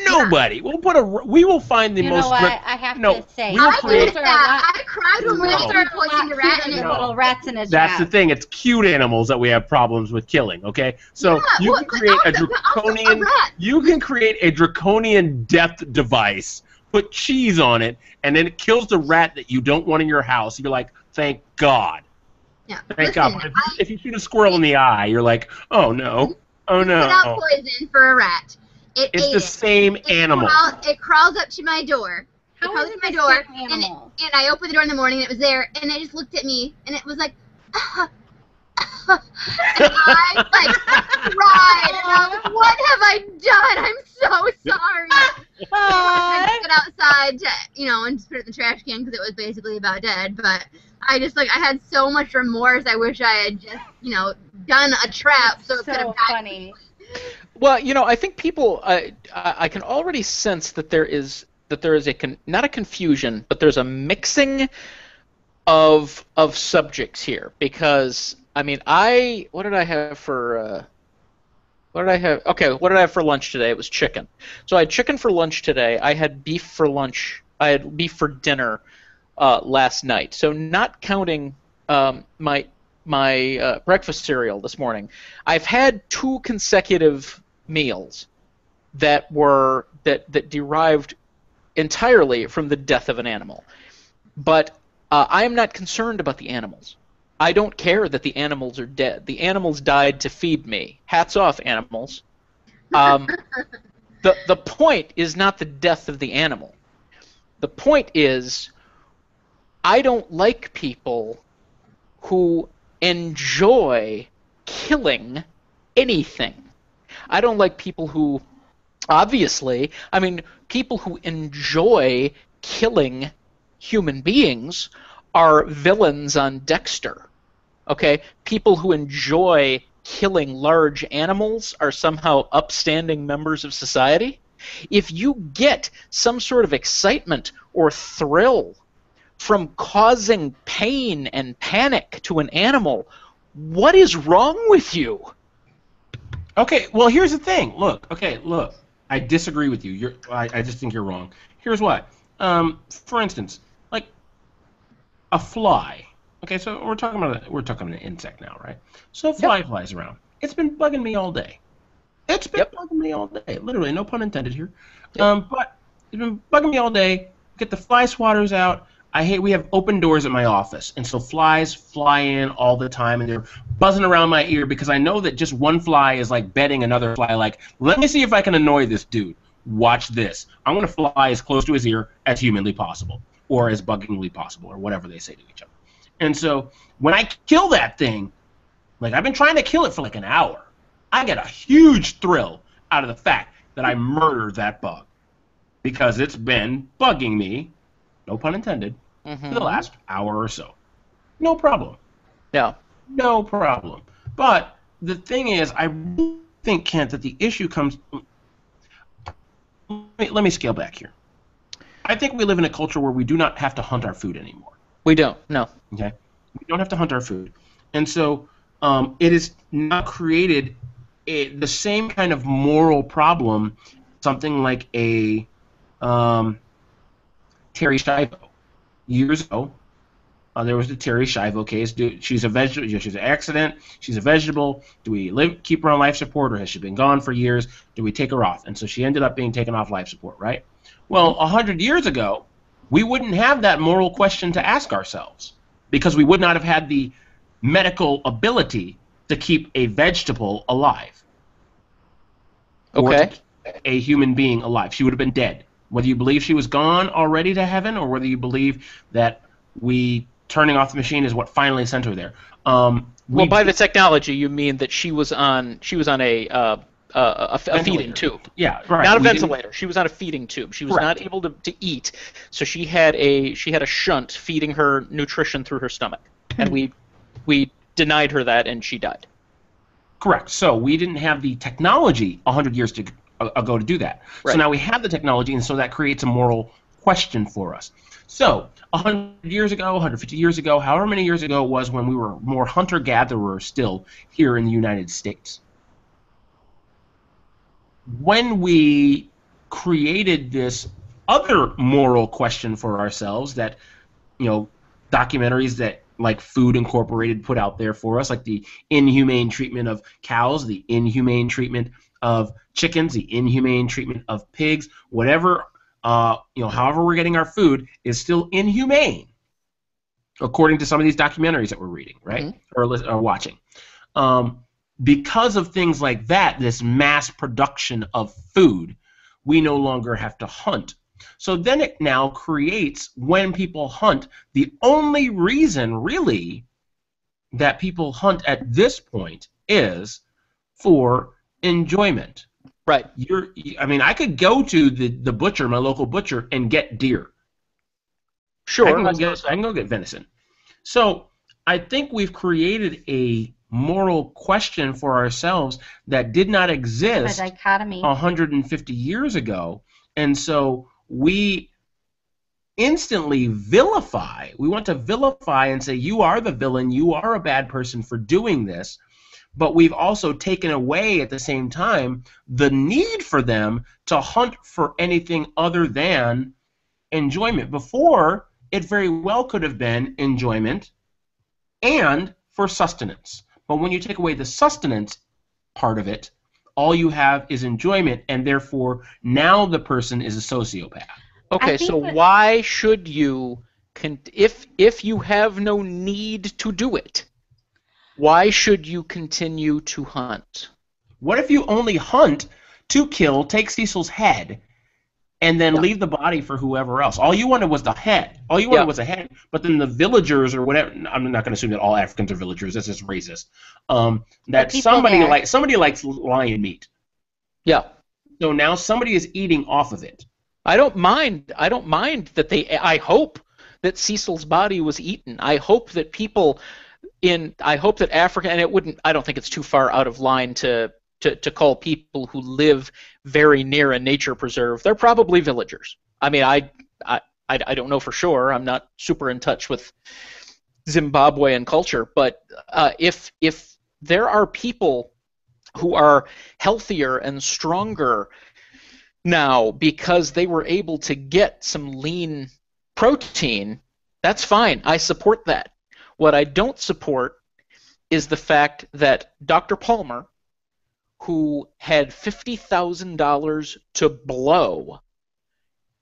Nobody. We will find the You most. know what? I have no, to say, we will I create. did that. I cried when No. we poisoned a rat and than it No. little rats in a That's the trap. thing. It's cute animals that we have problems with killing. Okay, so Yeah, you well, can create a but also draconian. a rat. You can create a draconian death device. Put cheese on it, and then it kills the rat that you don't want in your house. You're like, thank God. Yeah. Thank God. But if you shoot a squirrel in the eye, you're like, oh no, oh Put no. out poison for a rat. It's ate the same animal. It crawls up to my door. It How crawls is up to my it door, the same animal? and I opened the door in the morning, and it was there, and it just looked at me, and it was like, and I cried, and I was like, what have I done? I'm so sorry. I took it outside to, and just put it in the trash can because it was basically about dead. But I had so much remorse. I wish I had just, done a trap so it could have died. Funny. Well, I think people. I can already sense that there is not a confusion, but there's a mixing of subjects here, because I mean, what did I have for what did I have? Okay, what did I have for lunch today? It was chicken. So I had chicken for lunch today. I had beef for lunch. I had beef for dinner last night. So not counting my breakfast cereal this morning, I've had 2 consecutive meals that derived entirely from the death of an animal. But I am not concerned about the animals. I don't care that the animals are dead. The animals died to feed me. Hats off, animals. The point is not the death of the animal. The point is, I don't like people who enjoy killing anything. I don't like people who, obviously, people who enjoy killing human beings are villains on Dexter. Okay? People who enjoy killing large animals are somehow upstanding members of society. If you get some sort of excitement or thrill from causing pain and panic to an animal, what is wrong with you? Okay, well, here's the thing. Look, I disagree with you. I just think you're wrong. Here's why. For instance, like a fly. Okay, so we're talking about an insect now, right? So a fly flies around. It's been bugging me all day. It's been bugging me all day. Literally, no pun intended here. But it's been bugging me all day. Get the fly swatters out. We have open doors at my office, and so flies fly in all the time, and they're buzzing around my ear because I know that just one fly is like betting another fly, like, let me see if I can annoy this dude. Watch this. I'm going to fly as close to his ear as humanly possible, or as buggingly possible, or whatever they say to each other. And so when I kill that thing, like I've been trying to kill it for like an hour, I get a huge thrill out of the fact that I murdered that bug because it's been bugging me, no pun intended, for the last hour or so. No problem. Yeah. No problem. But the thing is, I really think, Kent, that the issue comes... Let me scale back here. I think we live in a culture where we do not have to hunt our food anymore. We don't, no. Okay? We don't have to hunt our food. And so it has now created the same kind of moral problem, something like a Terry Schiavo. Years ago, there was the Terry Schiavo case. She's a vegetable. She's an accident. She's a vegetable. Do we keep her on life support, or has she been gone for years? Do we take her off? And so she ended up being taken off life support, right? Well, 100 years ago, we wouldn't have that moral question to ask ourselves because we would not have had the medical ability to keep a vegetable alive. Okay. Or a human being alive. She would have been dead. Whether you believe she was gone already to heaven, or whether you believe that turning off the machine is what finally sent her there. Well, by the technology, you mean that she was on a feeding tube. Yeah, right. Not a ventilator. She was on a feeding tube. She was Correct. not able to eat, so she had a shunt feeding her nutrition through her stomach, and we denied her that, and she died. Correct. So we didn't have the technology 100 years ago to do that. Right. So now we have the technology, and so that creates a moral question for us. So 100 years ago, 150 years ago, however many years ago it was when we were more hunter-gatherers still here in the United States, when we created this other moral question for ourselves that, documentaries that like Food Incorporated put out there for us, like the inhumane treatment of cows, the inhumane treatment of chickens, the inhumane treatment of pigs, whatever, however we're getting our food is still inhumane, according to some of these documentaries that we're reading, right, Mm-hmm. or watching. Because of things like that, this mass production of food, we no longer have to hunt. So then it now creates, when people hunt, the only reason really that people hunt at this point is for enjoyment. Right. I could go to the butcher, my local butcher, and get deer. Sure. I can go get venison. So I think we've created a moral question for ourselves that did not exist A dichotomy. 150 years ago, and so we instantly vilify. We want to vilify and say, you are the villain, you are a bad person for doing this, but we've also taken away at the same time the need for them to hunt for anything other than enjoyment. Before, it very well could have been enjoyment and for sustenance. But when you take away the sustenance part of it, all you have is enjoyment, and therefore now the person is a sociopath. Okay, so why should you, if you have no need to do it, why should you continue to hunt? What if you only hunt to kill, take Cecil's head, and then leave the body for whoever else? All you wanted was the head. All you wanted was a head, but then the villagers or whatever, I'm not going to assume that all Africans are villagers, that's just racist, that somebody likes lion meat. Yeah. So now somebody is eating off of it. I don't mind that I hope that Cecil's body was eaten. I hope that Africa, and I don't think it's too far out of line to call people who live very near a nature preserve. They're probably villagers. I mean, I don't know for sure. I'm not super in touch with Zimbabwean culture, but if there are people who are healthier and stronger now because they were able to get some lean protein, that's fine. I support that. What I don't support is the fact that Dr. Palmer, who had $50,000 to blow,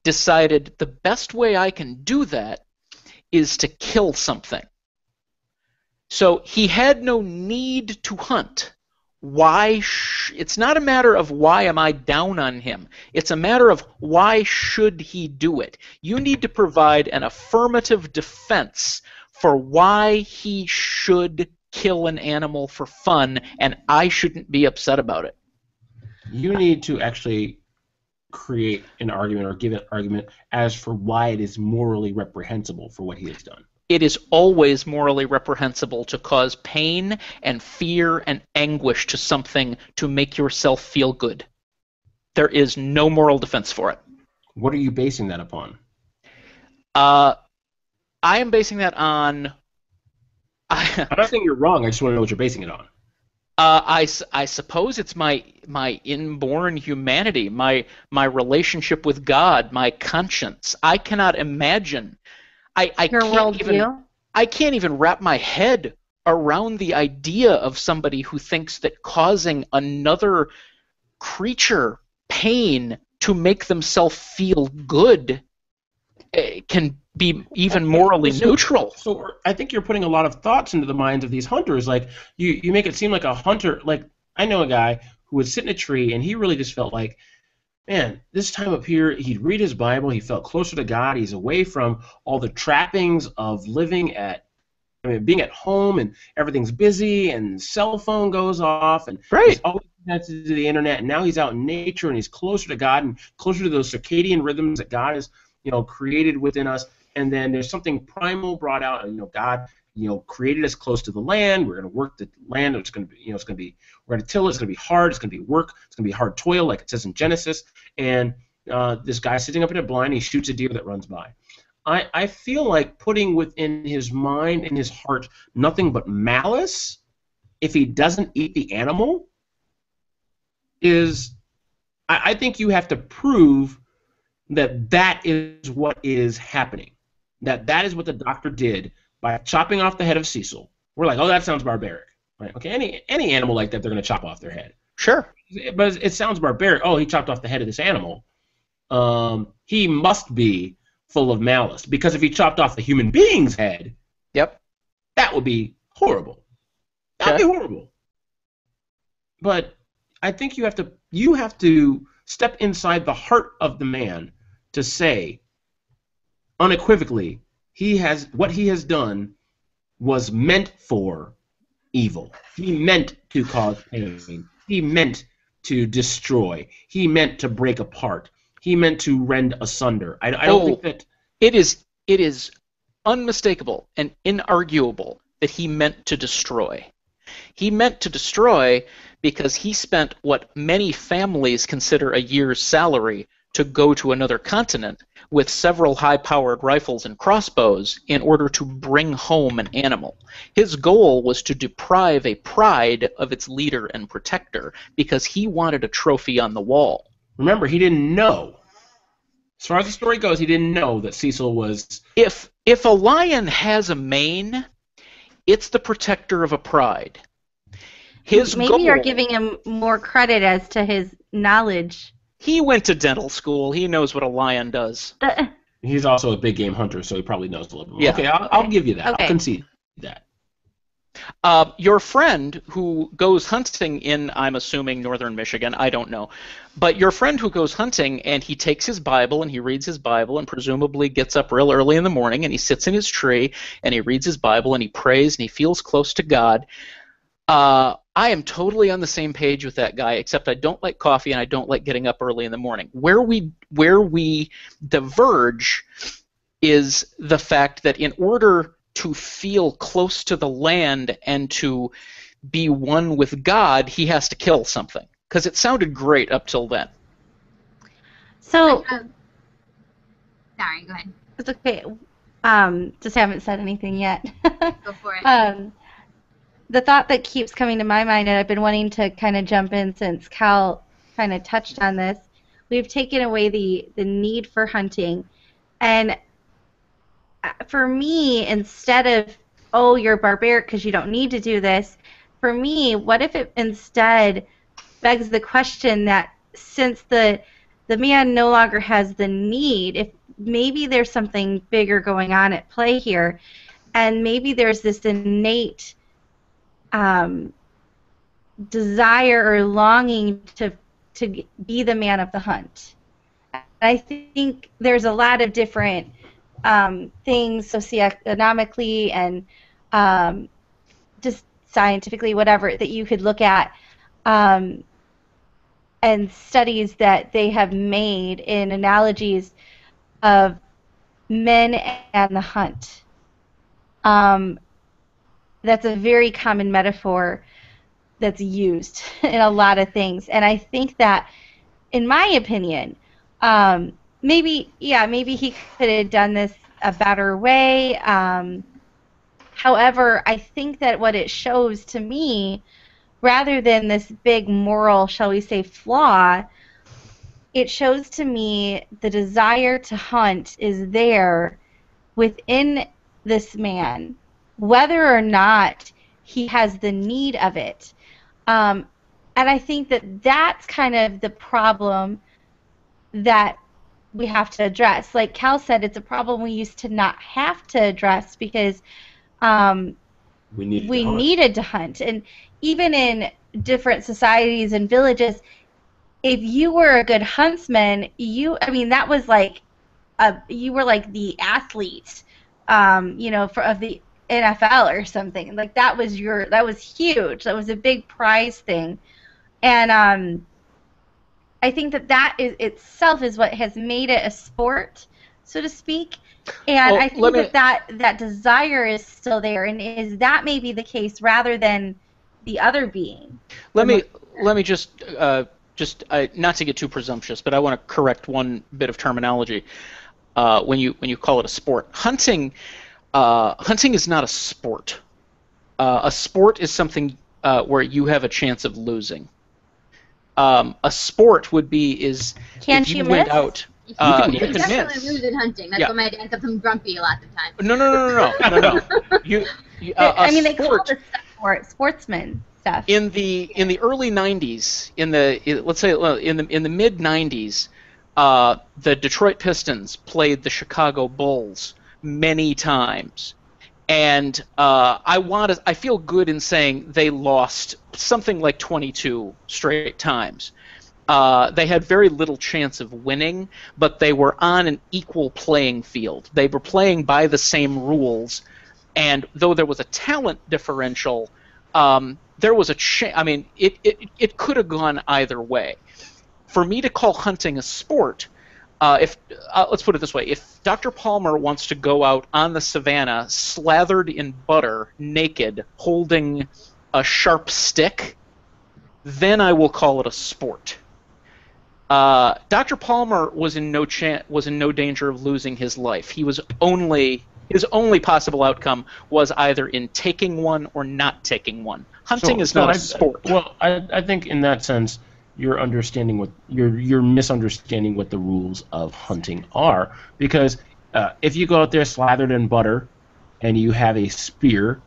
decided the best way I can do that is to kill something. So he had no need to hunt. Why? It's not a matter of why am I down on him. It's a matter of why should he do it. You need to provide an affirmative defense for why he should kill an animal for fun, and I shouldn't be upset about it. You need to actually create an argument or give an argument as for why it is morally reprehensible for what he has done. It is always morally reprehensible to cause pain and fear and anguish to something to make yourself feel good. There is no moral defense for it. What are you basing that upon? I am basing that on... I'm not saying you're wrong, I just want to know what you're basing it on. I suppose it's my inborn humanity, my relationship with God, my conscience. I cannot imagine... I can't even wrap my head around the idea of somebody who thinks that causing another creature pain to make themselves feel good can be even morally neutral. So I think you're putting a lot of thoughts into the minds of these hunters. Like you make it seem like a hunter. Like I know a guy who would sit in a tree and he really just felt like, man, this time up here, he'd read his Bible, he felt closer to God, he's away from all the trappings of being at home and everything's busy and cell phone goes off and he's always connected to the internet, and now he's out in nature and he's closer to God and closer to those circadian rhythms that God has, created within us. And then there's something primal brought out, God, created us close to the land. We're going to work the land. It's going to be, we're going to till it. It's going to be hard. It's going to be work. It's going to be hard toil, like it says in Genesis. And this guy's sitting up in a blind. He shoots a deer that runs by. I feel like putting within his mind and his heart nothing but malice, if he doesn't eat the animal, is, I think you have to prove that is what is happening. That is what the doctor did by chopping off the head of Cecil. We're like, oh, that sounds barbaric. Right? Okay, any animal like that, they're going to chop off their head. Sure. But it sounds barbaric. Oh, he chopped off the head of this animal. He must be full of malice, because if he chopped off the human being's head, yep, that would be horrible. That would be horrible. But I think you have to step inside the heart of the man to say unequivocally, what he has done was meant for evil. He meant to cause pain. He meant to destroy. He meant to break apart. He meant to rend asunder. I don't think that it is unmistakable and inarguable that he meant to destroy. He meant to destroy because he spent what many families consider a year's salary to go to another continent with several high-powered rifles and crossbows in order to bring home an animal. His goal was to deprive a pride of its leader and protector because he wanted a trophy on the wall. Remember, he didn't know. As far as the story goes, he didn't know that Cecil was... If a lion has a mane, it's the protector of a pride. Maybe you're giving him more credit as to his knowledge. He went to dental school. He knows what a lion does. He's also a big game hunter, so he probably knows a little bit more. Yeah. Okay, I'll give you that. Okay. I'll concede that. Your friend who goes hunting in, I'm assuming, northern Michigan, I don't know, but your friend who goes hunting and he takes his Bible and he reads his Bible and presumably gets up real early in the morning and he sits in his tree and he reads his Bible and he prays and he feels close to God. I am totally on the same page with that guy, except I don't like coffee and I don't like getting up early in the morning. Where we diverge is the fact that in order to feel close to the land and to be one with God, he has to kill something. Because it sounded great up till then. So, sorry, go ahead. it's okay. Just haven't said anything yet. Go for it. The thought that keeps coming to my mind, and I've been wanting to kind of jump in since Cal kind of touched on this, we've taken away the need for hunting. And for me, instead of, oh, you're barbaric because you don't need to do this, for me, what if it instead begs the question that since the man no longer has the need, if maybe there's something bigger going on at play here, and maybe there's this innate desire or longing to be the man of the hunt. I think there's a lot of different things socioeconomically and just scientifically, whatever, that you could look at, and studies that they have made in analogies of men and the hunt. That's a very common metaphor that's used in a lot of things. And I think that, in my opinion, maybe he could have done this a better way. However, I think that what it shows to me, rather than this big moral, shall we say, flaw, it shows to me the desire to hunt is there within this man, whether or not he has the need of it. And I think that that's kind of the problem that we have to address. Like Cal said, it's a problem we used to not have to address because we needed to hunt. And even in different societies and villages, if you were a good huntsman, that was like you were like the athlete, of the NFL or something. Like that was huge. That was a big prize thing. And I think that is itself is what has made it a sport. so to speak. And I think that desire is still there, and is that maybe the case rather than the other being. Let me just not to get too presumptuous, but I want to correct one bit of terminology. When you call it a sport, hunting is not a sport. A sport is something where you have a chance of losing. A sport would be Can't if you you went miss? out. You You can can definitely miss. lose in hunting. That's why my dad ends up grumpy a lot of the time. No. I mean, they call Sport, this sportsman stuff. in the early '90s, let's say in the mid '90s, the Detroit Pistons played the Chicago Bulls many times, and I feel good in saying they lost something like 22 straight times. They had very little chance of winning, but they were on an equal playing field. They were playing by the same rules, and though there was a talent differential, there was a I mean, it could have gone either way. For me to call hunting a sport, if let's put it this way: if Dr. Palmer wants to go out on the savannah, slathered in butter, naked, holding a sharp stick, then I will call it a sport. Dr. Palmer was in no danger of losing his life. His only possible outcome was either in taking one or not taking one. Hunting is not a sport. Well, I think in that sense you're misunderstanding what the rules of hunting are, because if you go out there slathered in butter and you have a spear,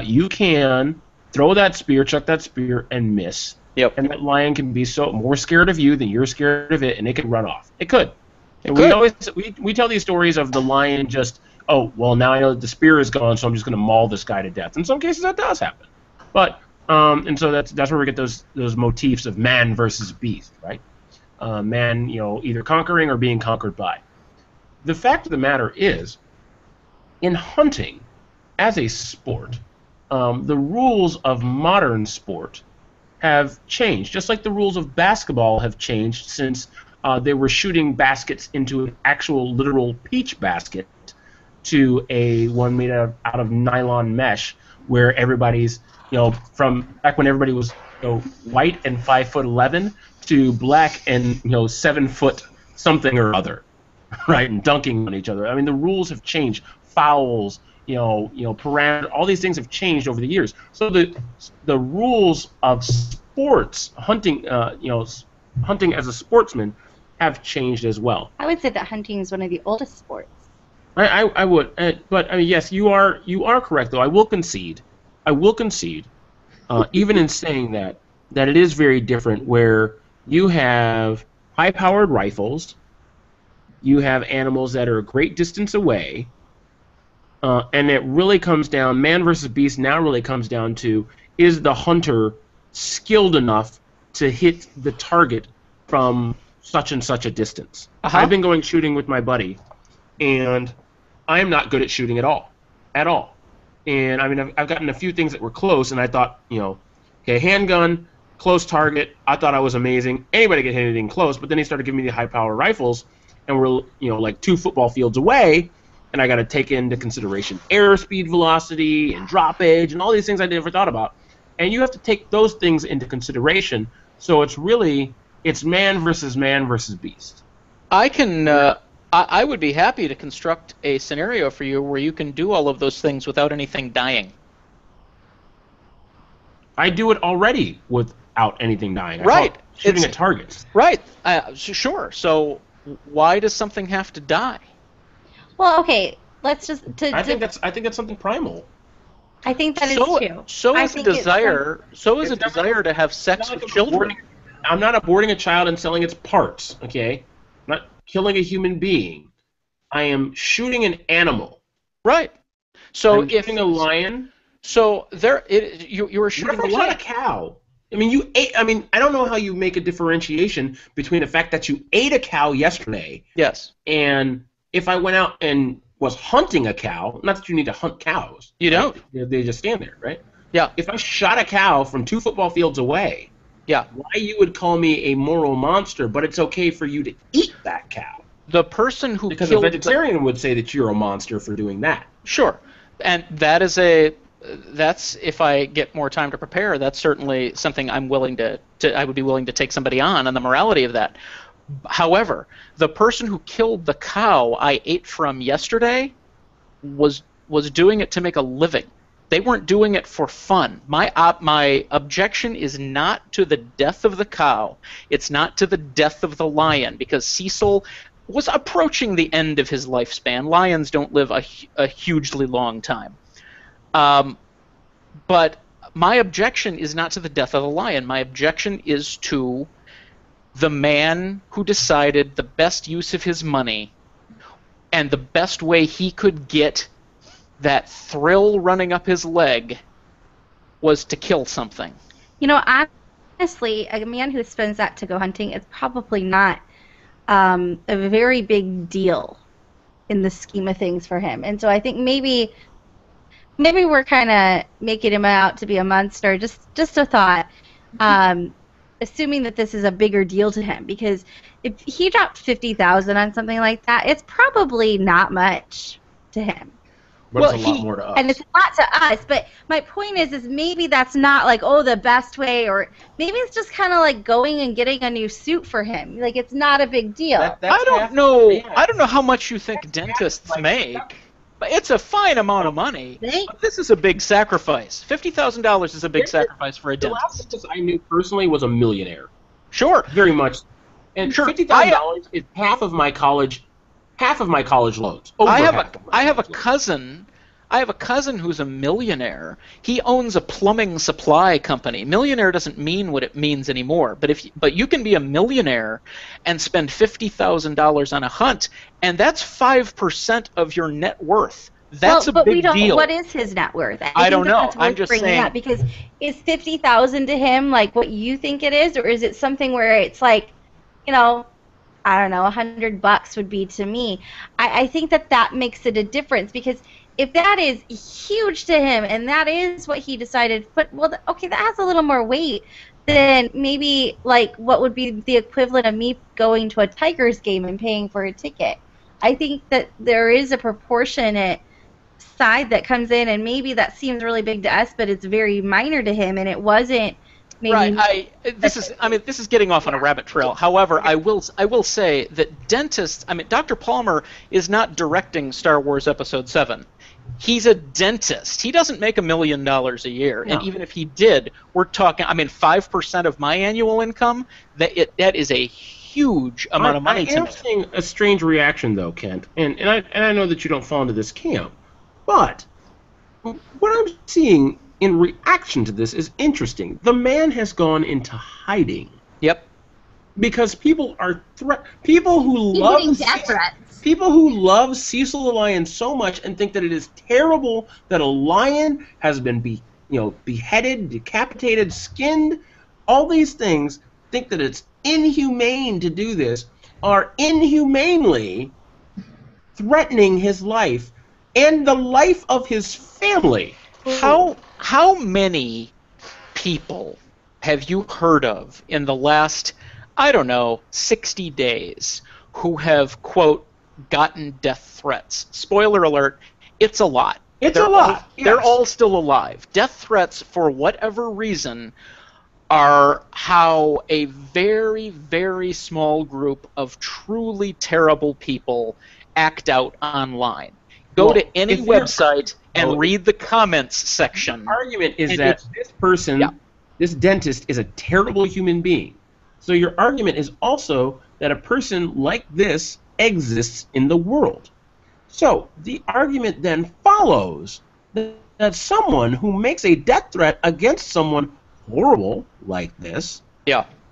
you can throw that spear, chuck that spear, and miss. Yep. And that lion can be more scared of you than you're scared of it, and it could run off. It could. And we tell these stories of the lion just, oh, well, now I know that the spear is gone, so I'm just going to maul this guy to death. In some cases, that does happen. But and so that's where we get those motifs of man versus beast, right? Man, either conquering or being conquered by. The fact of the matter is, in hunting, as a sport, the rules of modern sport have changed, just like the rules of basketball have changed since they were shooting baskets into an actual literal peach basket to a one made out of nylon mesh, where everybody's, from back when everybody was white and 5'11" to black and 7 foot something or other, right, and dunking on each other. I mean, the rules have changed. Fouls, parameter, all these things have changed over the years. So the rules of sports, hunting, hunting as a sportsman, have changed as well. I would say that hunting is one of the oldest sports. I would, but I mean, yes, you are correct though. I will concede, even in saying that it is very different. Where you have high-powered rifles, you have animals that are a great distance away. And it really comes down, man versus beast now really comes down to, is the hunter skilled enough to hit the target from such and such a distance? Uh-huh. I've been going shooting with my buddy, and I am not good at shooting at all. And I mean, I've gotten a few things that were close, and I thought, okay, handgun, close target, I thought I was amazing. Anybody could hit anything close, but then he started giving me the high-power rifles, and we're, like 2 football fields away, and I got to take into consideration airspeed, velocity, and drop edge, and all these things I never thought about. And you have to take those things into consideration. So it's man versus beast. I would be happy to construct a scenario for you where you can do all of those things without anything dying. I do it already without anything dying. Right. Shooting at targets. Right. Sure. So why does something have to die? Well, okay, let's just. I think that's something primal. I think that is true. So is a desire. So is a desire to have sex with children. I'm not aborting a child and selling its parts. Okay, I'm not killing a human being. I am shooting an animal. Right. So I'm shooting a lion. So you were shooting a lion. Shot a cow. I mean, you ate. I mean, I don't know how you make a differentiation between the fact that you ate a cow yesterday. Yes. And if I went out and was hunting a cow, not that you need to hunt cows. You don't. Right? They just stand there, right? Yeah. If I shot a cow from 2 football fields away, yeah, why you would call me a moral monster, but it's okay for you to eat that cow? The person who Because killed a vegetarian would say that you're a monster for doing that. Sure, and that's if I get more time to prepare. That's certainly something I would be willing to take somebody on the morality of that. However, the person who killed the cow I ate from yesterday was doing it to make a living. They weren't doing it for fun. My objection is not to the death of the cow. It's not to the death of the lion, because Cecil was approaching the end of his lifespan. Lions don't live a hugely long time. But my objection is not to the death of the lion. My objection is to the man who decided the best use of his money and the best way he could get that thrill running up his leg was to kill something. Honestly, a man who spends that to go hunting is probably not a very big deal in the scheme of things for him. And so I think maybe we're kind of making him out to be a monster. Just a thought. Assuming that this is a bigger deal to him, because if he dropped $50,000 on something like that, it's probably not much to him. But it's a lot more to us. And it's a lot to us. But my point is maybe that's not like, the best way, or maybe it's just kind of like going and getting a new suit for him. Like, it's not a big deal. I don't know. Yeah. I don't know how much you think dentists make. But it's a fine amount of money. But this is a big sacrifice. $50,000 is a big sacrifice for a dentist. The last dentist I knew personally was a millionaire. Sure. Very much. And sure, $50,000 is half of my college loans. I have a cousin who's a millionaire. He owns a plumbing supply company. Millionaire doesn't mean what it means anymore. But you can be a millionaire and spend $50,000 on a hunt, and that's 5% of your net worth. That's a big deal. What is his net worth? I don't know. I'm just saying. That because is $50,000 to him like what you think it is, or is it something where it's like, I don't know, $100 would be to me. I think that makes it a difference, because if that is huge to him and that is what he decided, that has a little more weight than maybe like what would be the equivalent of me going to a Tigers game and paying for a ticket. I think that there is a proportionate side that comes in, and maybe that seems really big to us, but it's very minor to him, and it wasn't. Maybe right. This is getting off on a rabbit trail. However, I will say that dentists. Dr. Palmer is not directing Star Wars Episode 7. He's a dentist. He doesn't make $1 million a year, no. And even if he did, we're talking. 5% of my annual income. That is a huge amount of money to me. I am seeing a strange reaction though, Kent, and I know that you don't fall into this camp, but what I'm seeing in reaction to this is interesting. The man has gone into hiding. Yep. Because people who love Cecil the Lion so much and think that it is terrible that a lion has been beheaded, decapitated, skinned, all these things, think that it's inhumane to do this, are inhumanely threatening his life and the life of his family. How many people have you heard of in the last, 60 days who have, quote, gotten death threats? Spoiler alert, it's a lot. Yes. They're all still alive. Death threats, for whatever reason, are how a very, very small group of truly terrible people act out online. Go to any website and read the comments section. The argument is that this person, this dentist, is a terrible human being. So your argument is also that a person like this exists in the world. So the argument then follows that someone who makes a death threat against someone horrible like this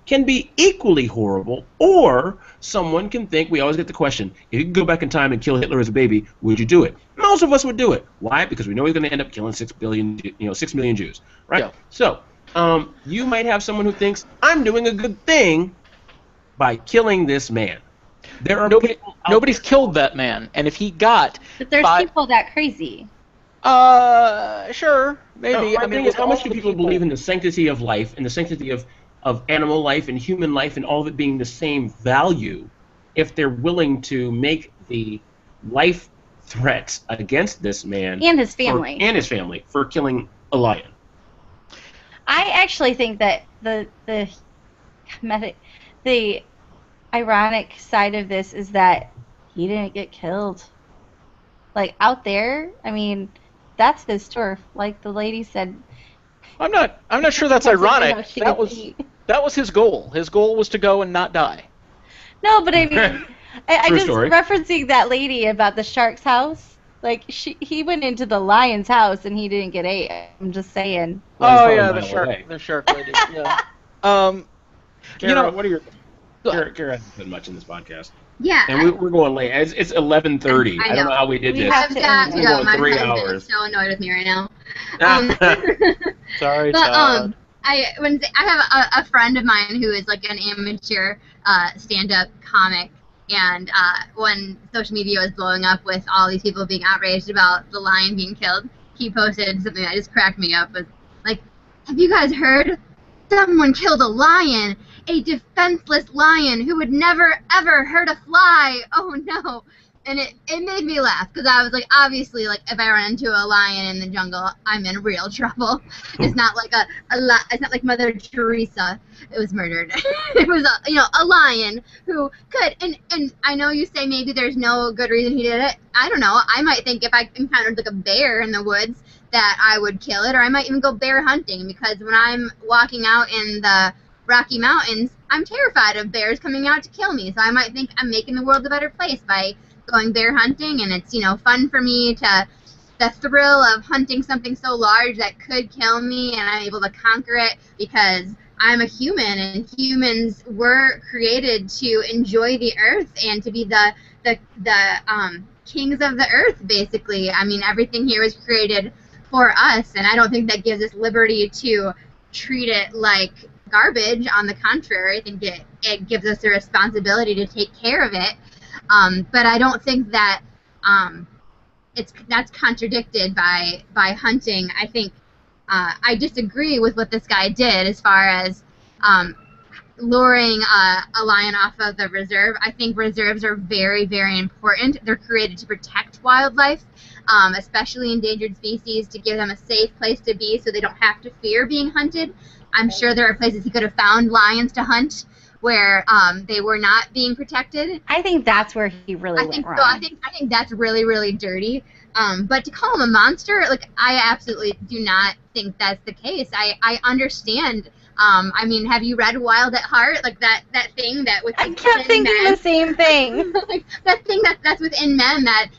can be equally horrible, or someone can think, we always get the question, if you could go back in time and kill Hitler as a baby, would you do it? Most of us would do it. Why? Because we know he's going to end up killing 6 million Jews, right? Yeah. So you might have someone who thinks, I'm doing a good thing by killing this man. There are nobody's killed that man, and if he got... But there's people that crazy. Sure, maybe. No, my thing is, how much do people believe in the sanctity of life and the sanctity of animal life and human life and all of it being the same value if they're willing to make the life threats against this man and his family for killing a lion. I actually think that the ironic side of this is that he didn't get killed. Like, out there, I mean, that's his turf. Like the lady said. I'm not sure that's ironic. That was his goal. His goal was to go and not die. No, but I mean, I just story. referencing that lady about the shark's house. Like, he went into the lion's house and he didn't get ate. I'm just saying. Well, yeah, the shark lady. Yeah. Kara, what are your? Kara hasn't said much in this podcast. Yeah. And we're going late. It's 11:30. I don't know how we did this. I've got to go. My 3 husband hours. is so annoyed with me right now. Sorry, but Todd. I have a friend of mine who is like an amateur stand-up comic, and when social media was blowing up with all these people being outraged about the lion being killed, he posted something that just cracked me up. It's like, have you guys heard? Someone killed a lion, a defenseless lion who would never ever hurt a fly. Oh no. And it made me laugh, because I was like, obviously, like, if I run into a lion in the jungle, I'm in real trouble. It's not like it's not like Mother Teresa who was murdered. It was a lion who could, and I know you say maybe there's no good reason he did it. I don't know. I might think if I encountered like a bear in the woods that I would kill it, or I might even go bear hunting, because when I'm walking out in the Rocky Mountains, I'm terrified of bears coming out to kill me. So I might think I'm making the world a better place by going bear hunting, and it's fun for me the thrill of hunting something so large that could kill me, and I'm able to conquer it because I'm a human, and humans were created to enjoy the earth and to be the kings of the earth, basically. I mean, everything here was created for us, and I don't think that gives us liberty to treat it like garbage. On the contrary, I think it gives us a responsibility to take care of it. But I don't think that that's contradicted by hunting. I think I disagree with what this guy did as far as luring a lion off of the reserve. I think reserves are very, very important. They're created to protect wildlife, especially endangered species, to give them a safe place to be so they don't have to fear being hunted. I'm sure there are places he could have found lions to hunt where they were not being protected. I think that's where he really went wrong. So I think that's really, really dirty. But to call him a monster, like, I absolutely do not think that's the case. I understand. I mean, have you read Wild at Heart? Like that thing that I kept thinking men, the same thing. like that thing that's within men that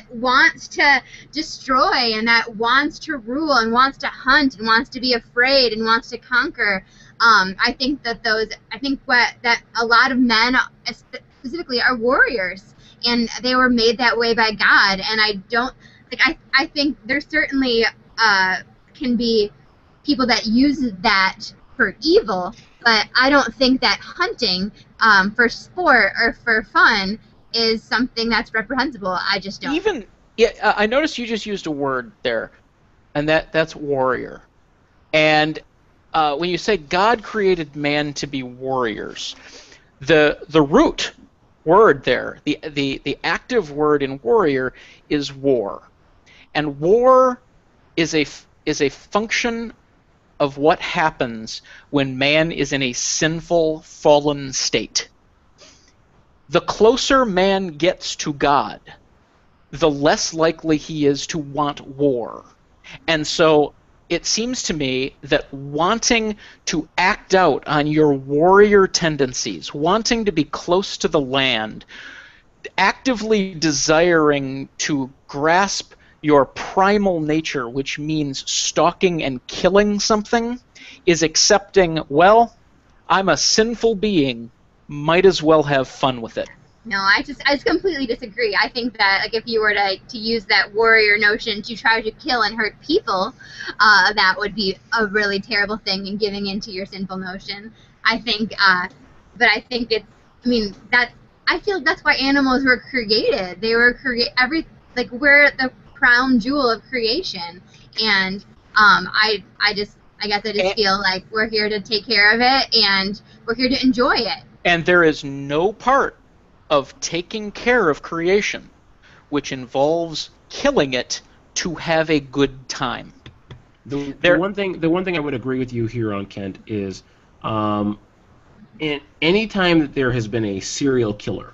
wants to destroy, and that wants to rule, and wants to hunt, and wants to be afraid, and wants to conquer. I think that a lot of men specifically are warriors, and they were made that way by God. And I think there certainly can be people that use that for evil, but I don't think that hunting for sport or for fun is something that's reprehensible. I just don't. I noticed you just used a word there, and that's warrior. And when you say God created man to be warriors, the root word there, the active word in warrior is war, and war is a function of what happens when man is in a sinful, fallen state. The closer man gets to God, the less likely he is to want war. And so it seems to me that wanting to act out on your warrior tendencies, wanting to be close to the land, actively desiring to grasp your primal nature, which means stalking and killing something, is accepting, well, I'm a sinful being, might as well have fun with it. No, I just completely disagree. I think that, like, if you were to use that warrior notion to try to kill and hurt people, that would be a really terrible thing, and giving into your sinful notion. I think, but I think I feel that's why animals were created. They were we're the crown jewel of creation, and I guess I just feel like we're here to take care of it, and we're here to enjoy it. And there is no part of taking care of creation, which involves killing it to have a good time. The There, one thing I would agree with you here on, Kent, is in any time that there has been a serial killer,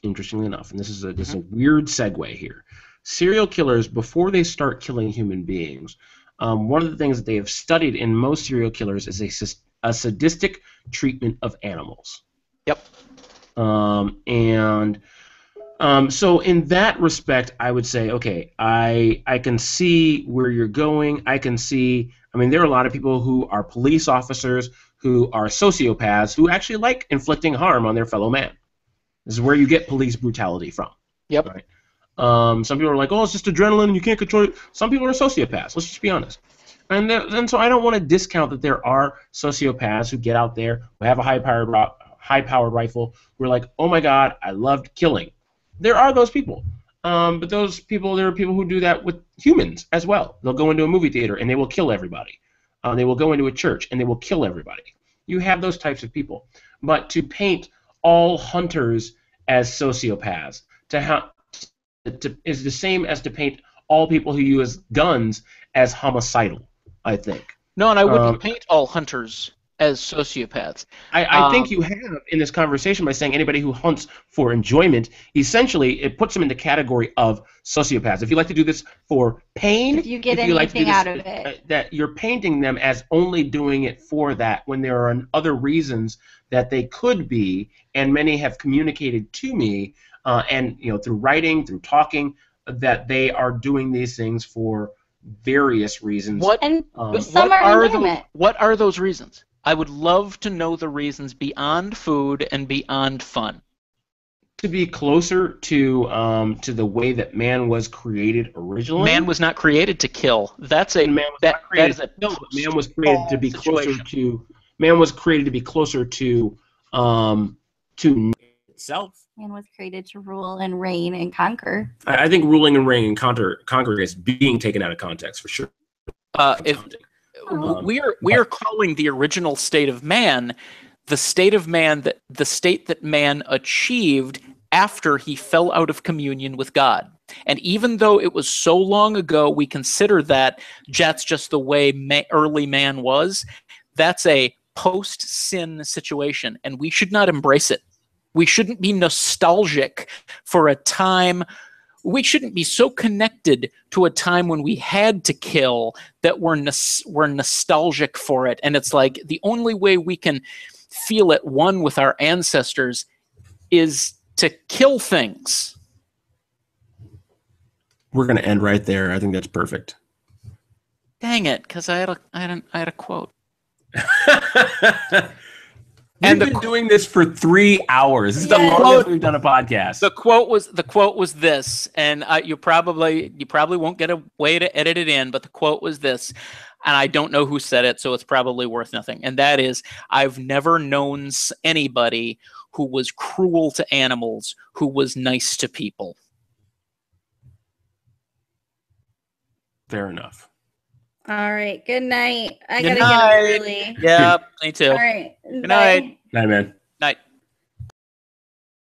interestingly enough, and this is a weird segue here. Serial killers, before they start killing human beings, one of the things that they have studied in most serial killers is a sadistic treatment of animals. Yep. So in that respect, I would say, okay, I can see where you're going. I mean, there are a lot of people who are police officers who are sociopaths who actually like inflicting harm on their fellow man. This is where you get police brutality from. Yep. Right? Some people are like, oh, it's just adrenaline and you can't control it. Some people are sociopaths. Let's just be honest. And so I don't want to discount that there are sociopaths who get out there, who have a high-powered rifle, who are like, oh my God, I loved killing. There are those people. But those people, there are people who do that with humans as well. They'll go into a movie theater and they will kill everybody. They will go into a church and they will kill everybody. You have those types of people. But to paint all hunters as sociopaths is the same as to paint all people who use guns as homicidal, I think. No, and I wouldn't paint all hunters as sociopaths. I think you have in this conversation by saying anybody who hunts for enjoyment, essentially it puts them in the category of sociopaths. If you like to do this for pain, If you get if you like to do anything this, out of it. that you're painting them as only doing it for that when there are other reasons that they could be, and many have communicated to me, and through writing, through talking, that they are doing these things for various reasons. What are those reasons? I would love to know the reasons beyond food and beyond fun. To be closer to the way that man was created originally. Man was not created to kill. Man was created to be closer to. Man was created to be closer to itself. Man was created to rule and reign and conquer. I think ruling and reigning and conquering is being taken out of context for sure. We are calling the original state of man the state that man achieved after he fell out of communion with God. And even though it was so long ago, we consider that's just the way early man was. That's a post-sin situation, and we should not embrace it. We shouldn't be nostalgic for a time. We shouldn't be so connected to a time when we had to kill that we're nostalgic for it. And it's like the only way we can feel at one with our ancestors is to kill things. We're going to end right there. I think that's perfect. Dang it, because I had a quote. We've been doing this for 3 hours. This is the longest we've done a podcast. The quote was this, and you probably won't get a way to edit it in, but the quote was this, and I don't know who said it, so it's probably worth nothing. And that is, I've never known anybody who was cruel to animals who was nice to people. Fair enough. All right. Good night. I Good gotta night. get up early. Yeah, me too. All right. Good night. Night, man. Night.